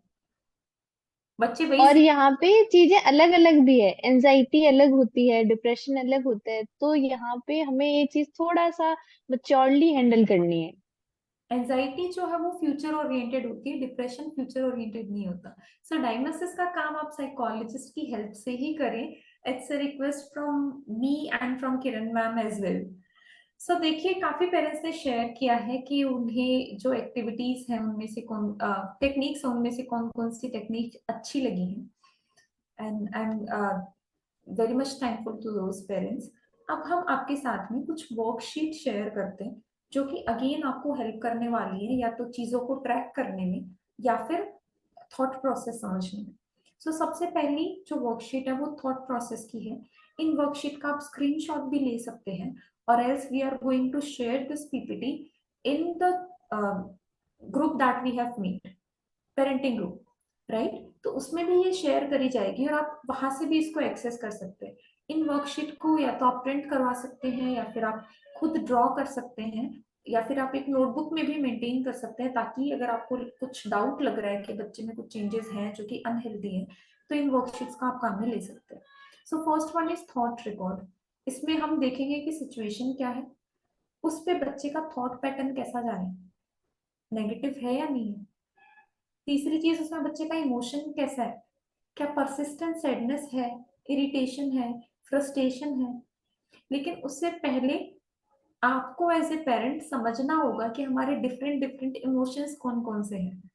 बच्चे वही और यहाँ पे चीजें अलग अलग भी है, एंजाइटी अलग होती है, डिप्रेशन अलग होता है, तो यहाँ पे हमें ये चीज थोड़ा सा मैच्योरली हैंडल करनी है। एंजाइटी जो है वो फ्यूचर ओरिएंटेड होती है, डिप्रेशन फ्यूचर ओरिएंटेड नहीं होता। सो डायग्नोसिस का काम आप साइकोलॉजिस्ट की हेल्प से ही करें। It's a request from me and from Kiran ma'am as well. So देखिए, काफी पेरेंट्स ने शेयर किया है कि उन्हें जो एक्टिविटीज हैं उनमें से कौन टेक्निक्स हैं उनमें से कौन कौन सी टेक्निक अच्छी लगी हैं, and I am very much thankful to those parents. अब हम आपके साथ में कुछ वर्कशीट शेयर करते हैं जो कि अगेन आपको हेल्प करने वाली है, या तो चीजों को ट्रैक करने में या फिर थॉट प्रोसेस समझने में। सो सबसे पहली जो वर्कशीट है वो थॉट प्रोसेस की है। इन वर्कशीट का आप स्क्रीनशॉट भी ले सकते हैं, और else we are going to share this PPT in the group that we have made, parenting group, right? तो उसमें भी ये शेयर करी जाएगी और आप वहां से भी इसको एक्सेस कर सकते हैं। इन वर्कशीट को या तो आप प्रिंट करवा सकते हैं, या फिर आप खुद ड्रॉ कर सकते हैं, या फिर आप एक नोटबुक में भी मेंटेन कर सकते हैं, ताकि अगर आपको कुछ डाउट लग रहा है कि बच्चे में कुछ चेंजेस हैं जो कि अनहेल्दी है, तो इन वर्कशीट्स का आप काम में ले सकते हैं। So first one is thought record. इसमें हम देखेंगे कि सिचुएशन क्या है, उस पे बच्चे का थॉट पैटर्न कैसा जा रहा है, नेगेटिव है या नहीं है। तीसरी चीज, उसमें बच्चे का इमोशन कैसा है, क्या परसिस्टेंट सैडनेस है, इरिटेशन है, फ्रस्ट्रेशन है। लेकिन उससे पहले आपको एज ए पेरेंट समझना होगा कि हमारे डिफरेंट डिफरेंट इमोशंस कौन कौन से हैं।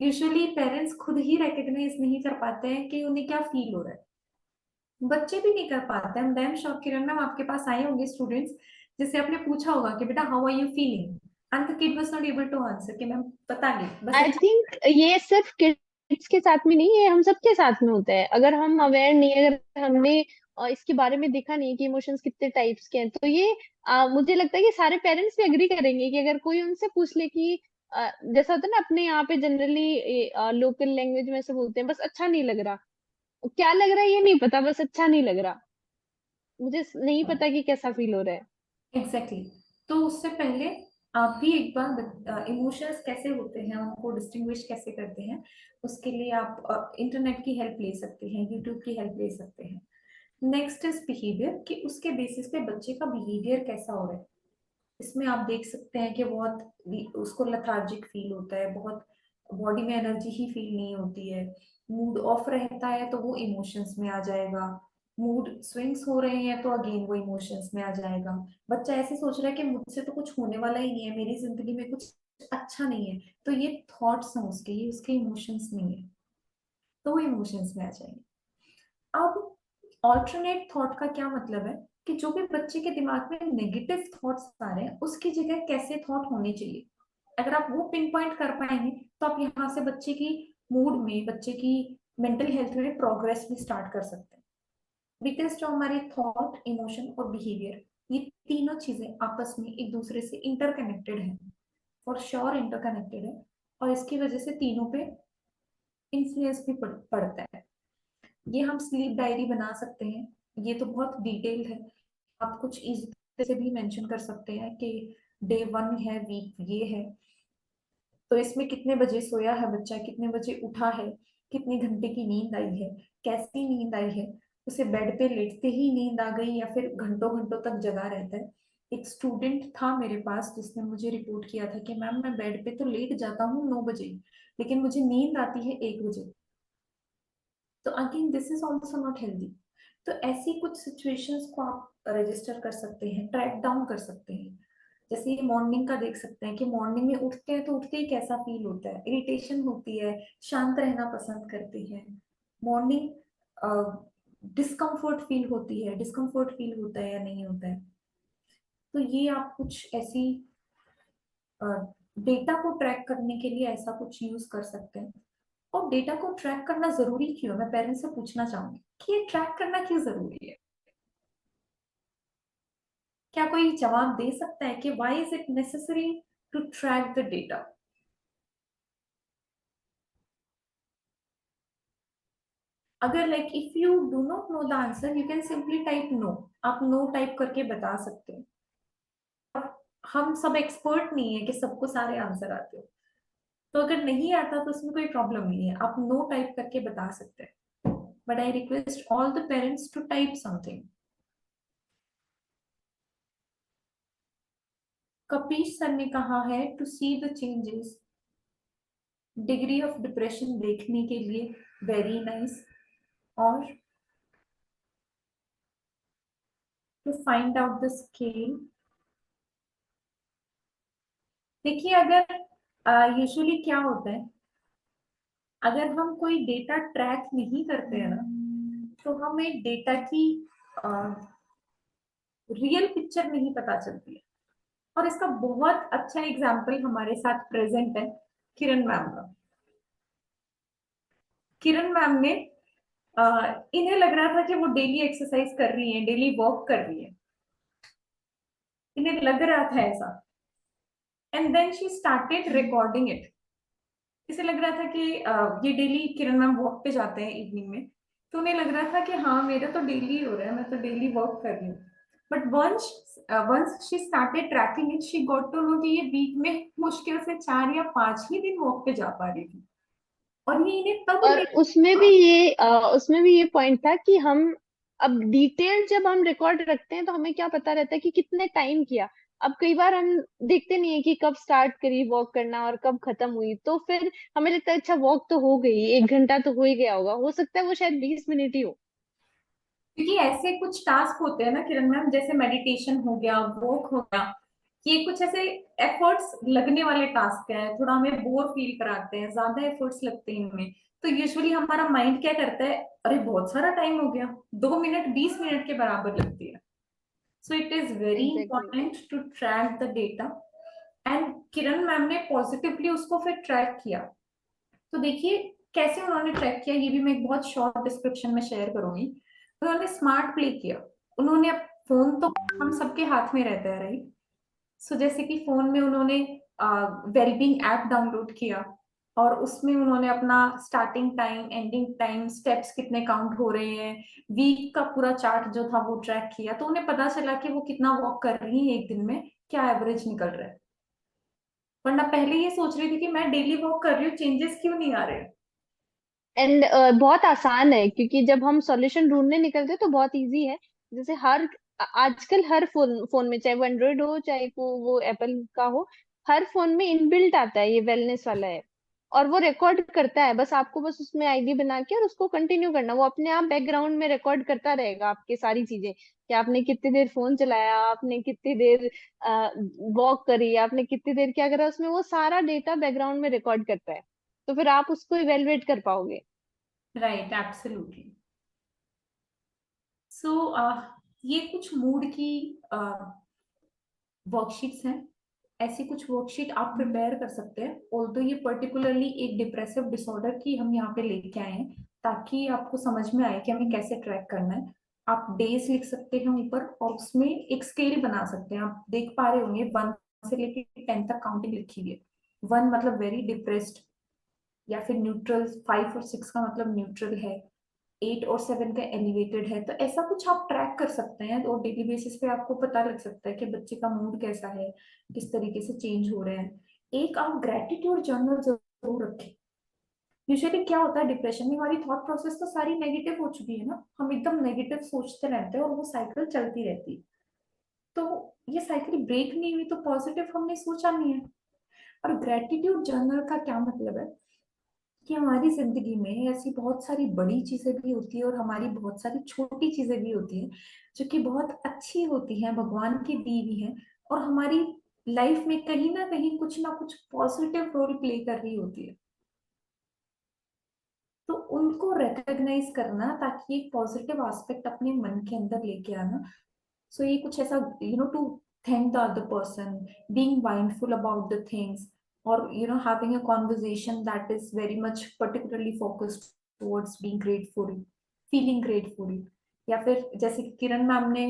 यूजुअली पेरेंट्स खुद ही रिकग्नाइज नहीं कर पाते हैं कि उन्हें क्या फील हो रहा है, बच्चे भी नहीं कर पाते हैं। मैम शौक किरण मैम आपके पास आए होंगे स्टूडेंट्स जिससे आपने पूछा होगा कि बेटा how are you feeling, and the kid was not able to answer कि मैम पता नहीं, बस आई थिंक ये सिर्फ किड्स के साथ में नहीं, ये हम सबके साथ में होता है। अगर हम अवेयर नहीं है, अगर हमने इसके बारे में देखा नहीं कि इमोशंस कितने टाइप्स के हैं, तो ये मुझे लगता है कि सारे पेरेंट्स भी एग्री करेंगे कि अगर कोई उनसे पूछ ले कि जैसा होता है ना अपने यहाँ पे जनरली लोकल लैंग्वेज में से बोलते हैं बस अच्छा नहीं लग रहा, क्या लग रहा है ये नहीं पता, बस अच्छा नहीं लग रहा। मुझे नहीं पता कि कैसा फील हो रहा है। एग्जैक्टली तो उससे पहले आप भी एक बार इमोशंस कैसे होते हैं उनको डिस्टिंग्विश कैसे करते हैं, उसके लिए आप इंटरनेट की हेल्प ले सकते हैं, यूट्यूब की हेल्प ले सकते हैं। नेक्स्ट इज बिहेवियर, कि उसके बेसिस पे बच्चे का बिहेवियर कैसा हो रहा है। इसमें आप देख सकते हैं कि बहुत उसको लथार्जिक फील होता है, बहुत बॉडी में एनर्जी ही फील नहीं होती है, मूड ऑफ रहता है तो वो इमोशंस में आ जाएगा, मूड स्विंग्स हो रहे हैं तो अगेन वो इमोशंस में आ जाएगा। बच्चा ऐसे सोच रहा है कि मुझसे तो कुछ होने वाला ही नहीं है, मेरी जिंदगी में कुछ अच्छा नहीं है, तो ये थॉट्स हैं उसके, ये उसके इमोशंस नहीं है, तो वो इमोशंस में आ जाएंगे। अब ऑल्टरनेट थॉट का क्या मतलब है, कि जो भी बच्चे के दिमाग में नेगेटिव थॉट्स आ रहे हैं उसकी जगह कैसे थॉट होने चाहिए। अगर आप वो पिन पॉइंट कर पाएंगे तो आप यहाँ से बच्चे की मूड में, बच्चे की मेंटल हेल्थ में प्रोग्रेस भी स्टार्ट कर सकते हैं। बिकॉज जो हमारे थॉट, इमोशन और बिहेवियर, ये तीनों चीजें आपस में एक दूसरे से इंटरकनेक्टेड है, फॉर श्योर इंटरकनेक्टेड है, और इसकी वजह से तीनों पे इन्फ्लुएंस भी पड़ता है। ये हम स्लीप डायरी बना सकते हैं, ये तो बहुत डिटेल्ड है, आप कुछ इजी से भी मेंशन कर सकते हैं कि डे 1 है, वीक ये है, तो इसमें कितने बजे सोया है बच्चा, कितने बजे उठा है, कितने घंटे की नींद आई है, कैसी नींद आई है, उसे बेड पे लेटते ही नींद आ गई या फिर घंटों घंटों तक जगा रहता है। एक स्टूडेंट था मेरे पास जिसने मुझे रिपोर्ट किया था कि मैम मैं बेड पे तो लेट जाता हूँ 9 बजे, लेकिन मुझे नींद आती है 1 बजे। तो again this is also not healthy. तो ऐसी कुछ सिचुएशंस को आप रजिस्टर कर सकते हैं, ट्रैक डाउन कर सकते हैं। जैसे ये मॉर्निंग का देख सकते हैं कि मॉर्निंग में उठते हैं तो उठते ही कैसा फील होता है, इरिटेशन होती है, शांत रहना पसंद करते हैं, मॉर्निंग डिस्कम्फर्ट फील होती है, डिस्कम्फर्ट फील होता है या नहीं होता है। तो ये आप कुछ ऐसी डेटा को ट्रैक करने के लिए ऐसा कुछ यूज कर सकते हैं। और डेटा को ट्रैक करना जरूरी क्यों है, मैं पेरेंट्स से पूछना चाहूंगी कि ये ट्रैक करना क्यों जरूरी है। क्या कोई जवाब दे सकता है कि why is it necessary to track the data. अगर like if you do not know the answer you can simply type no, आप नो टाइप करके बता सकते हैं। अब हम सब एक्सपर्ट नहीं है कि सबको सारे आंसर आते हो, तो अगर नहीं आता तो उसमें कोई प्रॉब्लम नहीं है, आप नो टाइप करके बता सकते हैं। But I request all the parents to type something. Kapish sir ने कहा है to see the changes, degree of depression देखने के लिए, वेरी नाइस, और to find out the scale. देखिए अगर यूजुअली क्या होता है, अगर हम कोई डेटा ट्रैक नहीं करते हैं ना, तो हमें डेटा की रियल पिक्चर नहीं पता चलती है। और इसका बहुत अच्छा एग्जाम्पल हमारे साथ प्रेजेंट है किरण मैम का। किरण मैम ने इन्हें लग रहा था कि वो डेली एक्सरसाइज कर रही है, डेली वॉक कर रही है, इन्हें लग रहा था ऐसा, and then she started recording it. इसे लग रहा था कि ये डेली किरण मैम वॉक पे जाते हैं इवनिंग में, तो उन्हें लग रहा था कि हाँ मेरा तो डेली हो रहा है, मैं तो डेली वॉक कर रही हूँ। But once she started tracking it she got to know कि ये वीक में मुश्किल से 4 या 5 ही दिन वॉक पे जा पा रही थी, और ये इन्हें तब और उसमें भी ये पॉइंट था कि हम अब डिटेल जब हम रिकॉर्ड रखते हैं तो हमें क्या पता रहता है कि कितने टाइम किया। अब कई बार हम देखते नहीं है कि कब स्टार्ट करी वॉक करना और कब खत्म हुई, तो फिर हमें लगता है अच्छा वॉक तो हो गई, 1 घंटा तो हो ही गया होगा, हो सकता है वो शायद 20 मिनट ही हो। क्योंकि ऐसे कुछ टास्क होते हैं ना किरण मैम, जैसे मेडिटेशन हो गया, वॉक हो गया, ये कुछ ऐसे एफर्ट्स लगने वाले टास्क है, थोड़ा हमें बोर फील कराते हैं, ज्यादा एफर्ट्स लगते हैं इनमें। तो यूजुअली हमारा माइंड क्या करता है, अरे बहुत सारा टाइम हो गया, 2 मिनट 20 मिनट के बराबर लगती है। So it is very exactly. Important to track the data. And Kiran ma'am ने पॉजिटिवली उसको फिर ट्रैक किया। तो देखिए कैसे उन्होंने ट्रैक किया, ये भी मैं एक बहुत शॉर्ट डिस्क्रिप्शन में शेयर करूंगी। उन्होंने स्मार्ट प्ले किया, उन्होंने फोन तो हम सबके हाथ में रहता है राइट, सो जैसे कि फोन में उन्होंने वेलबींग ऐप डाउनलोड किया, और उसमें उन्होंने अपना starting time, ending time, steps कितने काउंट हो रहे हैं, वीक का पूरा चार्ट जो था वो ट्रैक किया, तो उन्हें पता चला कि वो कितना वॉक कर रही है एक दिन में, क्या एवरेज निकल रहा है। वरना पहले ये सोच रही थी कि मैं डेली वॉक कर रही हूँ, चेंजेस क्यों नहीं आ रहे। एंड बहुत आसान है, क्योंकि जब हम सॉल्यूशन ढूंढने निकलते हैं तो बहुत इजी है। जैसे आजकल हर फोन फोन में, चाहे वो एंड्रॉइड हो चाहे वो एप्पल का हो, हर फोन में इनबिल्ट आता है ये वेलनेस वाला है। और वो रिकॉर्ड करता है, बस आपको बस उसमें आईडी बना के और उसको कंटिन्यू करना, वो अपने आप बैकग्राउंड में रिकॉर्ड करता रहेगा आपके सारी चीजें, कि आपने कितनी देर फोन चलाया, आपने कितनी देर वॉक करी, आपने कितनी देर क्या करा, उसमें वो सारा डेटा बैकग्राउंड में रिकॉर्ड करता है। तो फिर आप उसको इवेलुएट कर पाओगे। Right, absolutely. सो ये कुछ मूड की वर्कशीट्स हैं। ऐसी कुछ वर्कशीट आप प्रिपेयर कर सकते हैं, ऑल्दो ये पर्टिकुलरली एक डिप्रेसिव डिसऑर्डर की हम यहाँ पे लेके आए हैं, ताकि आपको समझ में आए कि हमें कैसे ट्रैक करना है। आप डेज लिख सकते हैं ऊपर, और उसमें एक स्केल बना सकते हैं। आप देख पा रहे होंगे 1 से लेके 10 तक काउंटिंग लिखी है। 1 मतलब वेरी डिप्रेस्ड, या फिर न्यूट्रल, 5 और 6 का मतलब न्यूट्रल है, 8 और 7 का एलिवेटेड है। तो ऐसा कुछ आप ट्रैक कर सकते हैं, और डेली बेसिस पे आपको पता लग सकता है कि बच्चे का मूड कैसा है, किस तरीके से चेंज हो रहे हैं। एक आप ग्रेटिट्यूड जर्नल जरूर रखें। यूजुअली क्या होता है डिप्रेशन में, हमारी थॉट प्रोसेस तो सारी नेगेटिव हो चुकी है ना, हम एकदम नेगेटिव सोचते रहते हैं और वो साइकिल चलती रहती है। तो ये साइकिल ब्रेक नहीं हुई तो पॉजिटिव हमने सोचा नहीं है। और ग्रेटिट्यूड जर्नल का क्या मतलब है कि हमारी जिंदगी में ऐसी बहुत सारी बड़ी चीजें भी होती है और हमारी बहुत सारी छोटी चीजें भी होती हैं, जो कि बहुत अच्छी होती हैं, भगवान की दी हुई हैं, और हमारी लाइफ में कहीं ना कुछ पॉजिटिव रोल प्ले कर रही होती है। तो उनको रिकॉग्नाइज करना, ताकि एक पॉजिटिव एस्पेक्ट अपने मन के अंदर लेके आना। सो ये कुछ ऐसा, to thank the other person, being mindful about the things, or having a conversation that is very much particularly focused towards being grateful, feeling grateful। या फिर जैसे कि किरण मैम ने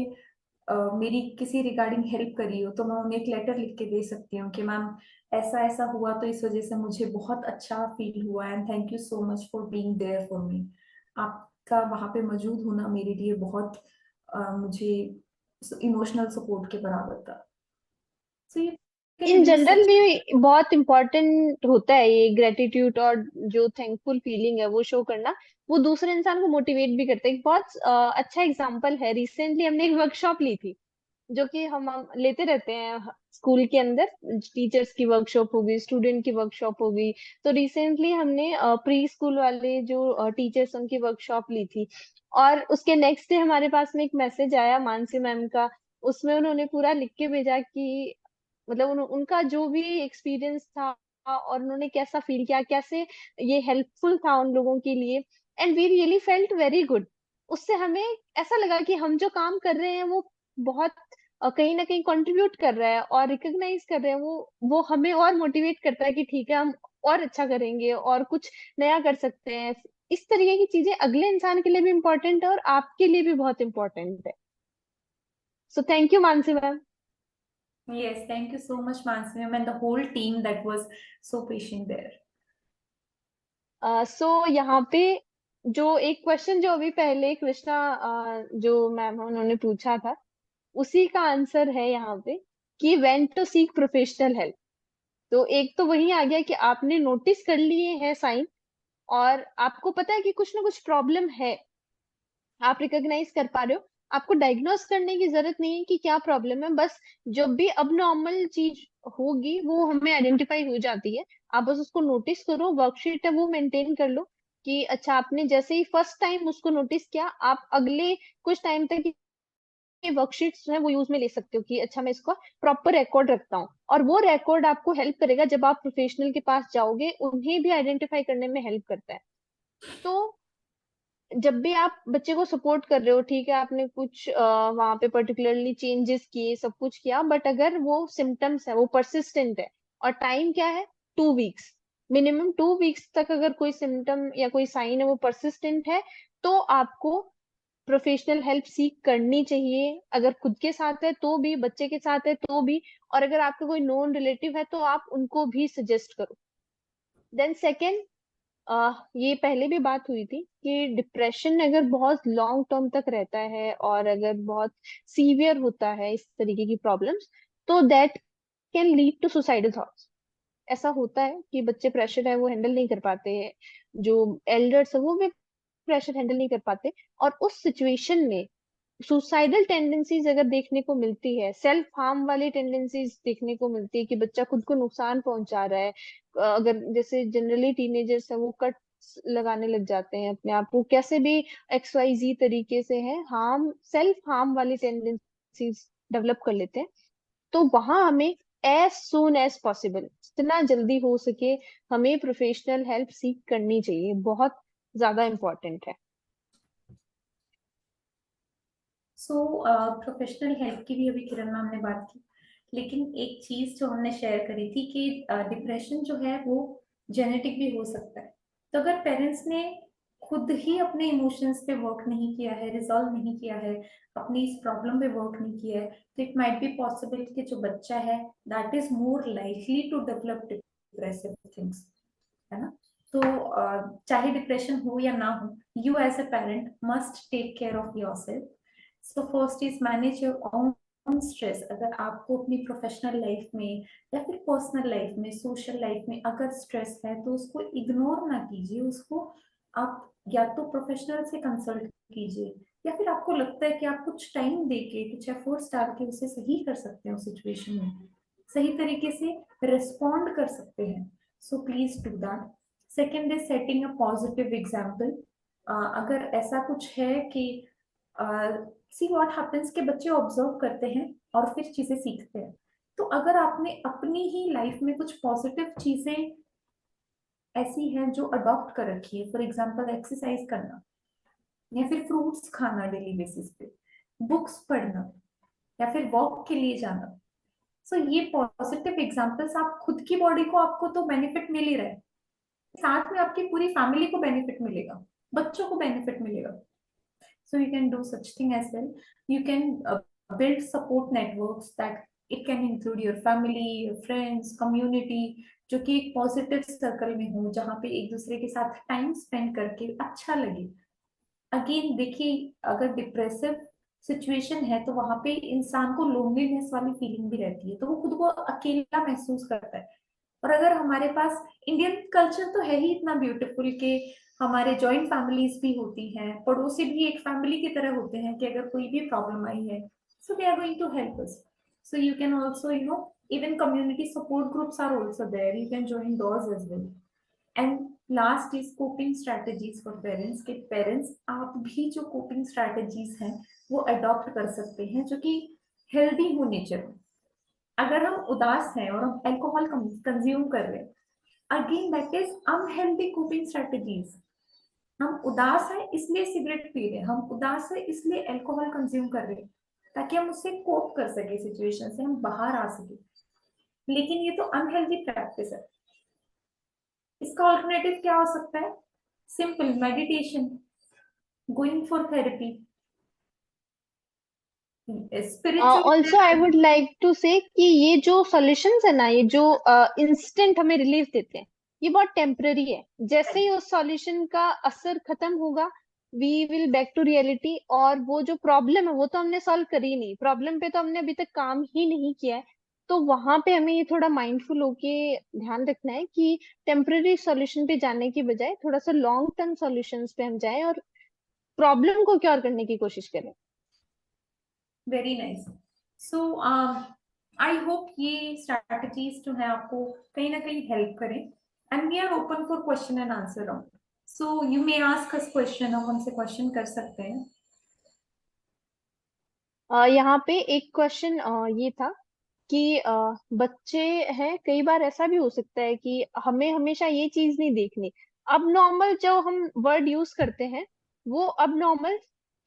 मेरी किसी रिगार्डिंग हेल्प करी हो, तो मैं उन्हें एक लेटर लिख के दे सकती हूँ कि मैम ऐसा ऐसा हुआ, तो इस वजह से मुझे बहुत अच्छा फील हुआ, and thank you so much for being there for me. आपका वहां पे मौजूद होना मेरे लिए बहुत मुझे इमोशनल सपोर्ट के बराबर था। So you can in use general such. भी बहुत इम्पोर्टेंट होता है ये ग्रेटिट्यूड, और जो थैंकफुल फीलिंग है वो शो करना, वो दूसरे इंसान को मोटिवेट भी करता है। एक बहुत अच्छा एग्जांपल है, रिसेंटली हमने एक वर्कशॉप ली थी, जो कि हम लेते रहते हैं स्कूल के अंदर। टीचर्स की वर्कशॉप होगी, स्टूडेंट की वर्कशॉप होगी। तो रिसेंटली हमने प्री स्कूल वाले जो टीचर्स उनकी वर्कशॉप ली थी। और उसके नेक्स्ट डे हमारे पास में एक मैसेज आया मानसी मैम का। उसमें उन्होंने पूरा लिख के भेजा कि मतलब उनका जो भी एक्सपीरियंस था, और उन्होंने कैसा फील किया, कैसे ये हेल्पफुल था उन लोगों के लिए। And we really felt very good. उससे हमें ऐसा लगा कि हम जो काम कर रहे हैं वो बहुत कहीं ना कहीं कंट्रीब्यूट कर रहा है और रिकॉग्नाइज कर रहे हैं। वो हमें और मोटिवेट करता है कि ठीक है, हम और अच्छा करेंगे और कुछ नया कर सकते हैं। इस तरीके की चीजें अगले इंसान के लिए भी इम्पोर्टेंट है और आपके लिए भी बहुत इम्पोर्टेंट है। So thank you Mansi ma'am. Yes, thank you so much, Mansi ma'am, and the whole team that was so patient there. सो यहाँ पे जो एक क्वेश्चन जो अभी पहले कृष्णा जो मैम उन्होंने पूछा था, उसी का आंसर है यहाँ पे कि when to seek professional help. तो एक तो वही आ गया कि आपने नोटिस कर लिए हैं साइन, और आपको पता है कि कुछ ना कुछ प्रॉब्लम है, आप रिकॉग्नाइज कर पा रहे हो। आपको डायग्नोस करने की जरूरत नहीं है कि क्या प्रॉब्लम है, बस जब भी अब नॉर्मल चीज होगी वो हमें आइडेंटिफाई हो जाती है। आप बस उसको नोटिस करो, वर्कशीट है वो मेंटेन कर लो कि अच्छा आपने जैसे ही फर्स्ट टाइम उसको नोटिस किया, आप अगले कुछ टाइम तक ये वर्कशीट्स जो है वो यूज में ले सकते हो कि अच्छा मैं इसका प्रॉपर रिकॉर्ड रखता हूँ। और वो रिकॉर्ड आपको हेल्प करेगा जब आप प्रोफेशनल के पास जाओगे, उन्हें भी आइडेंटिफाई करने में हेल्प करता है। तो जब भी आप बच्चे को सपोर्ट कर रहे हो, ठीक है, आपने कुछ वहां पे पर्टिकुलरली चेंजेस किए, सब कुछ किया, बट अगर वो सिम्टम्स है वो परसिस्टेंट है, और टाइम क्या है, 2 वीक्स, मिनिमम 2 वीक्स तक अगर कोई सिम्टम या कोई साइन है वो परसिस्टेंट है, तो आपको प्रोफेशनल हेल्प सीख करनी चाहिए। अगर खुद के साथ है तो भी, बच्चे के साथ है तो भी, और अगर आपका कोई नोन रिलेटिव है तो आप उनको भी सजेस्ट करो। देन सेकेंड, ये पहले भी बात हुई थी कि डिप्रेशन अगर बहुत लॉन्ग टर्म तक रहता है और अगर बहुत सीवियर होता है इस तरीके की प्रॉब्लम्स, तो that can lead to suicidal thoughts. ऐसा होता है कि बच्चे प्रेशर है वो हैंडल नहीं कर पाते हैं, जो एल्डर्स है वो भी प्रेशर हैंडल नहीं कर पाते, और उस सिचुएशन में सुसाइडल टेंडेंसीज अगर देखने को मिलती है, सेल्फ हार्म वाली टेंडेंसीज देखने को मिलती है कि बच्चा खुद को नुकसान पहुंचा रहा है, अगर जैसे जनरली टीनेजर्स है वो कट लगाने लग जाते हैं अपने आप को, कैसे भी XYZ तरीके से है, हार्म सेल्फ हार्म वाली टेंडेंसीज डेवलप कर लेते हैं, तो वहां हमें एज सुन एज पॉसिबल, जितना जल्दी हो सके, हमें प्रोफेशनल हेल्प सीख करनी चाहिए, बहुत ज्यादा इम्पोर्टेंट है। सो प्रोफेशनल हेल्प की भी अभी किरण मैम ने बात की, लेकिन एक चीज जो हमने शेयर करी थी कि डिप्रेशन जो है वो जेनेटिक भी हो सकता है। तो अगर पेरेंट्स ने खुद ही अपने इमोशंस पे वर्क नहीं किया है, रिजॉल्व नहीं किया है, अपनी इस प्रॉब्लम पे वर्क नहीं किया है, तो इट माइट बी पॉसिबल कि जो बच्चा है that is more likely to develop depressive things, है ना। तो चाहे डिप्रेशन हो या ना हो, you as a parent must take care of yourself. So first is manage your own stress. अगर आपको अपनी प्रोफेशनल लाइफ में या फिर पर्सनल लाइफ में, सोशल लाइफ में अगर स्ट्रेस है तो उसको इग्नोर ना कीजिए, उसको आप या तो प्रोफेशनल से कंसल्ट कीजिए, या फिर आपको लगता है कि आप कुछ टाइम देके कुछ एफर्ट्स डाल के उसे सही कर सकते हैं, उस सिचुएशन में सही तरीके से रिस्पॉन्ड कर सकते हैं, so please do that. Second is setting a positive example. अगर ऐसा कुछ है कि सी व्हाट हैपेंस के बच्चे ऑब्जर्व करते हैं और फिर चीजें सीखते हैं, तो अगर आपने अपनी ही लाइफ में कुछ पॉजिटिव चीजें ऐसी हैं जो अडॉप्ट कर रखी है, फॉर एग्जांपल एक्सरसाइज करना, या फिर फ्रूट्स खाना डेली बेसिस पे, बुक्स पढ़ना, या फिर वॉक के लिए जाना, सो ये पॉजिटिव एग्जांपल्स, आप खुद की बॉडी को आपको तो बेनिफिट मिल ही रहा है, साथ में आपकी पूरी फैमिली को बेनिफिट मिलेगा, बच्चों को बेनिफिट मिलेगा। So you can do such thing as well. You can build support networks that it can include your family, your friends, community, जो कि एक पॉजिटिव सर्कल में हो, जहाँ पे एक दूसरे के साथ टाइम स्पेंड करके अच्छा लगे। अगेन देखिए, अगर डिप्रेसिव सिचुएशन है तो वहां पे इंसान को लोनलीनेस वाली फीलिंग भी रहती है, तो वो खुद को अकेला महसूस करता है। और अगर हमारे पास इंडियन कल्चर तो है ही इतना ब्यूटीफुल कि हमारे जॉइंट फैमिलीज भी होती हैं, पड़ोसी भी एक फैमिली की तरह होते हैं कि अगर कोई भी प्रॉब्लम आई है, so they are going to help us. So you can also even community support groups are also there, you can join those as well. And last is coping strategies for parents, के parents आप भी जो coping strategies हैं वो adopt कर सकते हैं, जो कि हेल्दी हो नेचर में। अगर हम उदास हैं और हम अल्कोहल कंज्यूम कर रहे हैं, again that is unhealthy coping strategies. हम उदास हैं इसलिए सिगरेट पी रहे हैं, हम उदास हैं इसलिए अल्कोहल कंज्यूम कर रहे हैं, ताकि हम उससे कोप कर सके, सिचुएशन से हम बाहर आ सके, लेकिन ये तो अनहेल्दी प्रैक्टिस है। इसका ऑल्टरनेटिव क्या हो सकता है? Simple meditation, going for therapy, spiritual. Also I would like to say कि ये जो सॉल्यूशंस है ना, ये जो इंस्टेंट हमें रिलीफ देते हैं, ये बहुत टेम्पररी है। जैसे ही उस सॉल्यूशन का असर खत्म होगा, we will back to reality, और वो जो प्रॉब्लम है वो तो हमने सॉल्व करी नहीं, प्रॉब्लम पे तो हमने अभी तक काम ही नहीं किया है। तो वहां पे हमें ये थोड़ा माइंडफुल होके ध्यान रखना है कि टेम्पररी सॉल्यूशन पे जाने की बजाय थोड़ा सा लॉन्ग टर्म सॉल्यूशंस पे हम जाएं और प्रॉब्लम को क्योर करने की कोशिश करें। Very nice. So I hope ये स्ट्रैटेजीज जो है आपको कहीं ना कहीं हेल्प करें, and we are open for question and answer round, so you may ask us question, हम हमसे क्वेश्चन कर सकते हैं। यहाँ पे एक क्वेश्चन ये था कि बच्चे हैं, कई बार ऐसा भी हो सकता है कि हमें हमेशा ये चीज नहीं देखनी, अब नॉर्मल जो हम वर्ड यूज करते हैं वो अब नॉर्मल,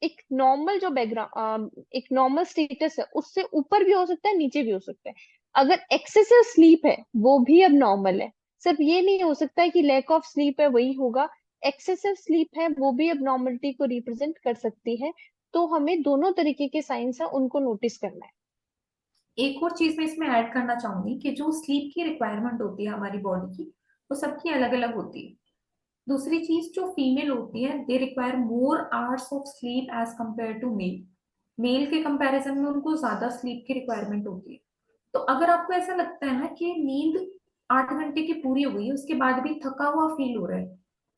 एक नॉर्मल जो बैकग्राउंड, एक नॉर्मल स्टेटस है उससे ऊपर भी हो सकता है, नीचे भी हो सकता है। अगर एक्सेसिव स्लीप है वो भी अब नॉर्मल है, सिर्फ ये नहीं हो सकता है कि लैक ऑफ स्लीप है वही होगा, एक्सेसिव स्लीप है वो भी अब नॉर्मलिटी को रिप्रेजेंट कर सकती है। तो हमें दोनों तरीके के साइंस है उनको नोटिस करना है। एक और चीज मैं इसमें ऐड करना चाहूंगी कि जो स्लीप की रिक्वायरमेंट होती है हमारी बॉडी की, वो सबकी अलग अलग होती है। दूसरी चीज, जो फीमेल होती है they require more hours of sleep as compare to male. Male के कंपैरिजन में उनको ज्यादा स्लीप की रिक्वायरमेंट होती है। तो अगर आपको ऐसा लगता है ना कि नींद 8 घंटे की पूरी हो गई है, उसके बाद भी थका हुआ फील हो रहा है,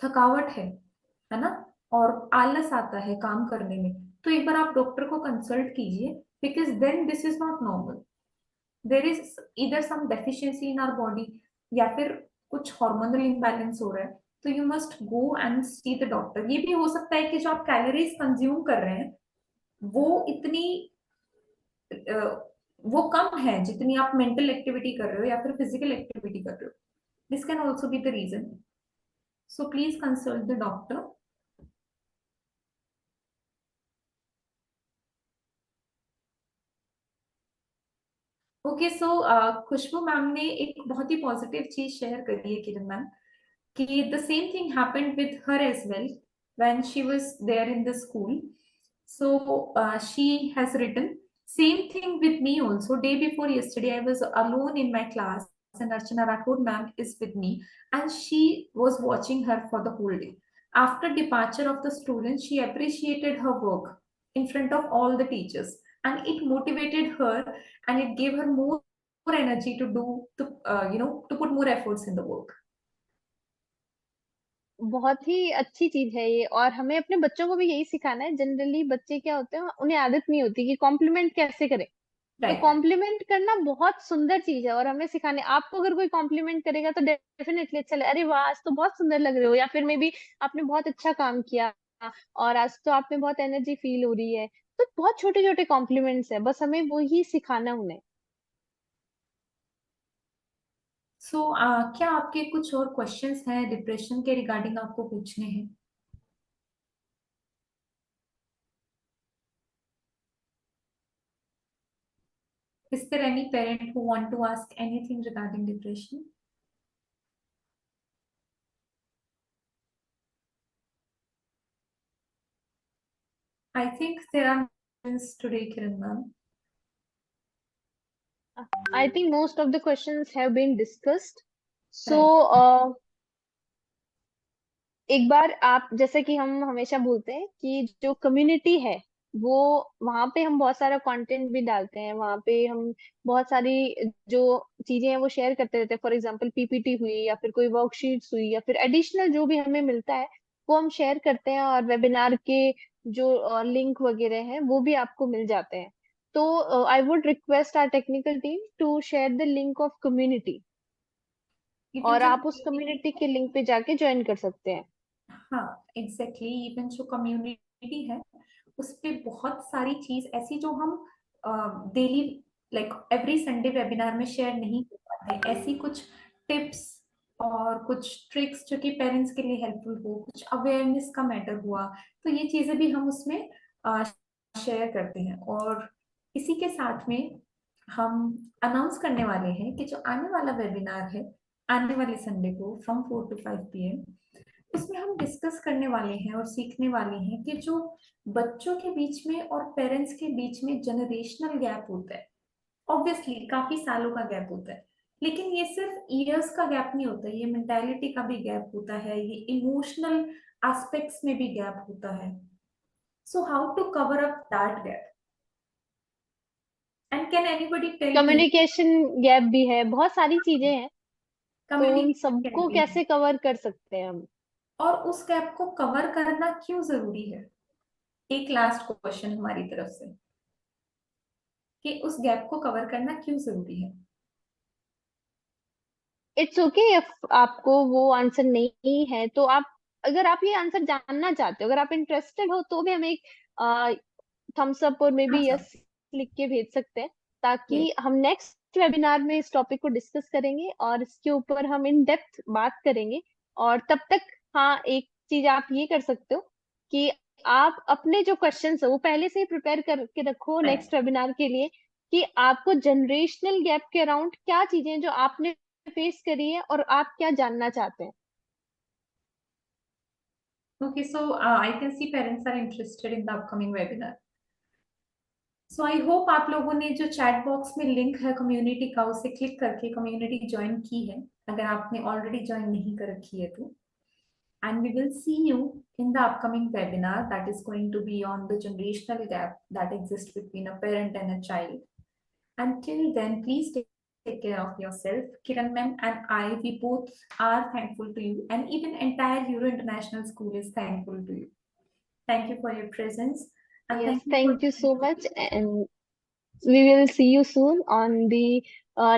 थकावट है ना, और आलस आता है काम करने में, तो एक बार आप डॉक्टर को कंसल्ट कीजिए, because then this is not normal. There is either some deficiency in our body, या फिर कुछ हार्मोनल इम्बैलेंस हो रहा है, तो you must go and see the doctor. ये भी हो सकता है कि जो आप कैलोरीज कंज्यूम कर रहे हैं वो इतनी वो कम है जितनी आप मेंटल एक्टिविटी कर रहे हो या फिर फिजिकल एक्टिविटी कर रहे हो। This can also be the reason, so please consult the doctor. Okay, so Khushboo ma'am ने एक बहुत ही पॉजिटिव चीज शेयर करी है किरण मैम, कि the same thing happened with her as well when she was there in the school. So she has written, same thing with me also. Day before yesterday, I was alone in my class, and Archana Rathod ma'am is with me, and she was watching her for the whole day. After departure of the students, she appreciated her work in front of all the teachers, and it motivated her, and it gave her more energy to do to put more efforts in the work. बहुत ही अच्छी चीज है ये, और हमें अपने बच्चों को भी यही सिखाना है। जनरली बच्चे क्या होते हैं, उन्हें आदत नहीं होती कि कॉम्प्लीमेंट कैसे करें। तो Right. कॉम्प्लीमेंट करना बहुत सुंदर चीज है, और हमें सिखाने, आपको अगर कोई कॉम्प्लीमेंट करेगा तो डेफिनेटली अच्छा लगे, अरे वाह आज तो बहुत सुंदर लग रहे हो, या फिर मे बी आपने बहुत अच्छा काम किया और आज तो आप में बहुत एनर्जी फील हो रही है। तो बहुत छोटे छोटे कॉम्प्लीमेंट्स है, बस हमें वो ही सिखाना उन्हें। सो क्या आपके कुछ और क्वेश्चंस हैं डिप्रेशन के रिगार्डिंग आपको पूछने हैं? Is there any parent who want to ask anything regarding depression? I think there are questions today, Kiran ma'am. I think most of the questions have been discussed. So Right. एक बार आप, जैसे कि हम हमेशा बोलते हैं कि जो कम्युनिटी है वो, वहां पे हम बहुत सारा कंटेंट भी डालते हैं, वहां पे हम बहुत सारी जो चीजें हैं वो शेयर करते रहते हैं। फॉर एग्जांपल पीपीटी हुई, या फिर कोई वर्कशीट्स हुई, या फिर एडिशनल जो भी हमें मिलता है वो हम शेयर करते हैं, और वेबिनार के जो लिंक वगैरह हैं वो भी आपको मिल जाते हैं। तो I would request our technical team to share the link of community, Even और जो आप उस कम्युनिटी के लिंक पे जाके ज्वाइन कर सकते हैं। हाँ एग्जैक्टली, इवन जो कम्युनिटी है उस पे बहुत सारी चीज ऐसी जो हम daily like every Sunday webinar में शेयर नहीं कर पाते, ऐसी कुछ टिप्स और कुछ ट्रिक्स जो कि पेरेंट्स के लिए हेल्पफुल हो, कुछ अवेयरनेस का मैटर हुआ, तो ये चीजें भी हम उसमें शेयर करते हैं। और इसी के साथ में हम अनाउंस करने वाले हैं कि जो आने वाला वेबिनार है आने वाले संडे को फ्रॉम 4 to 5 PM, इसमें हम डिस्कस करने वाले हैं और सीखने वाले हैं कि जो बच्चों के बीच में और पेरेंट्स के बीच में जनरेशनल गैप होता है, ऑब्वियसली काफी सालों का गैप होता है, लेकिन ये सिर्फ ईयर्स का गैप नहीं होता, ये मेंटालिटी का भी गैप होता है, ये इमोशनल एस्पेक्ट्स में भी गैप होता है। So how to cover up that gap, and can anybody tell me? Communication gap भी है, बहुत सारी चीजें हैं। तो उन कम्युनिकेशन गैप सबको भी है, कैसे कवर कर सकते हैं हम? और उस गैप को कवर करना क्यों जरूरी है? एक लास्ट क्वेश्चन हमारी तरफ से, कि उस गैप को कवर करना क्यों जरूरी है? इट्स ओके इफ आपको वो आंसर नहीं है, तो आप, अगर आप ये आंसर जानना चाहते हो, अगर आप इंटरेस्टेड हो, तो भी हमें एक थम्स अप और मे बी अच्छा, यस लिख के भेज सकते हैं, ताकि यस। हम नेक्स्ट वेबिनार में इस टॉपिक को डिस्कस करेंगे और इसके ऊपर हम इन डेप्थ बात करेंगे। और तब तक, हाँ, एक चीज आप ये कर सकते हो कि आप अपने जो क्वेश्चंस है वो पहले से ही प्रिपेयर करके रखो राइट। नेक्स्ट वेबिनार के लिए, कि आपको जनरेशनल गैप के अराउंड क्या चीजें हैं जो आपने फेस करी है और आप क्या जानना चाहते हैं। Okay, so I can see parents are interested in the upcoming webinar. So I hope आप लोगों ने जो चैट बॉक्स में लिंक है कम्युनिटी का, उसे क्लिक करके कम्युनिटी ज्वाइन की है। अगर आपने already join नहीं कर रखी है तो. And we will see you in the upcoming webinar that is going to be on the generational gap that exists between a parent and a child. Until then, please take care of yourself. Kiran ma'am and I, we both are thankful to you, and even entire Euro International School is thankful to you. Thank you for your presence, and Yes, thank you thank for you so much. And we will see you soon on the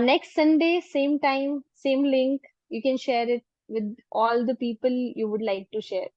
next Sunday, same time, same link. You can share it with all the people you would like to share.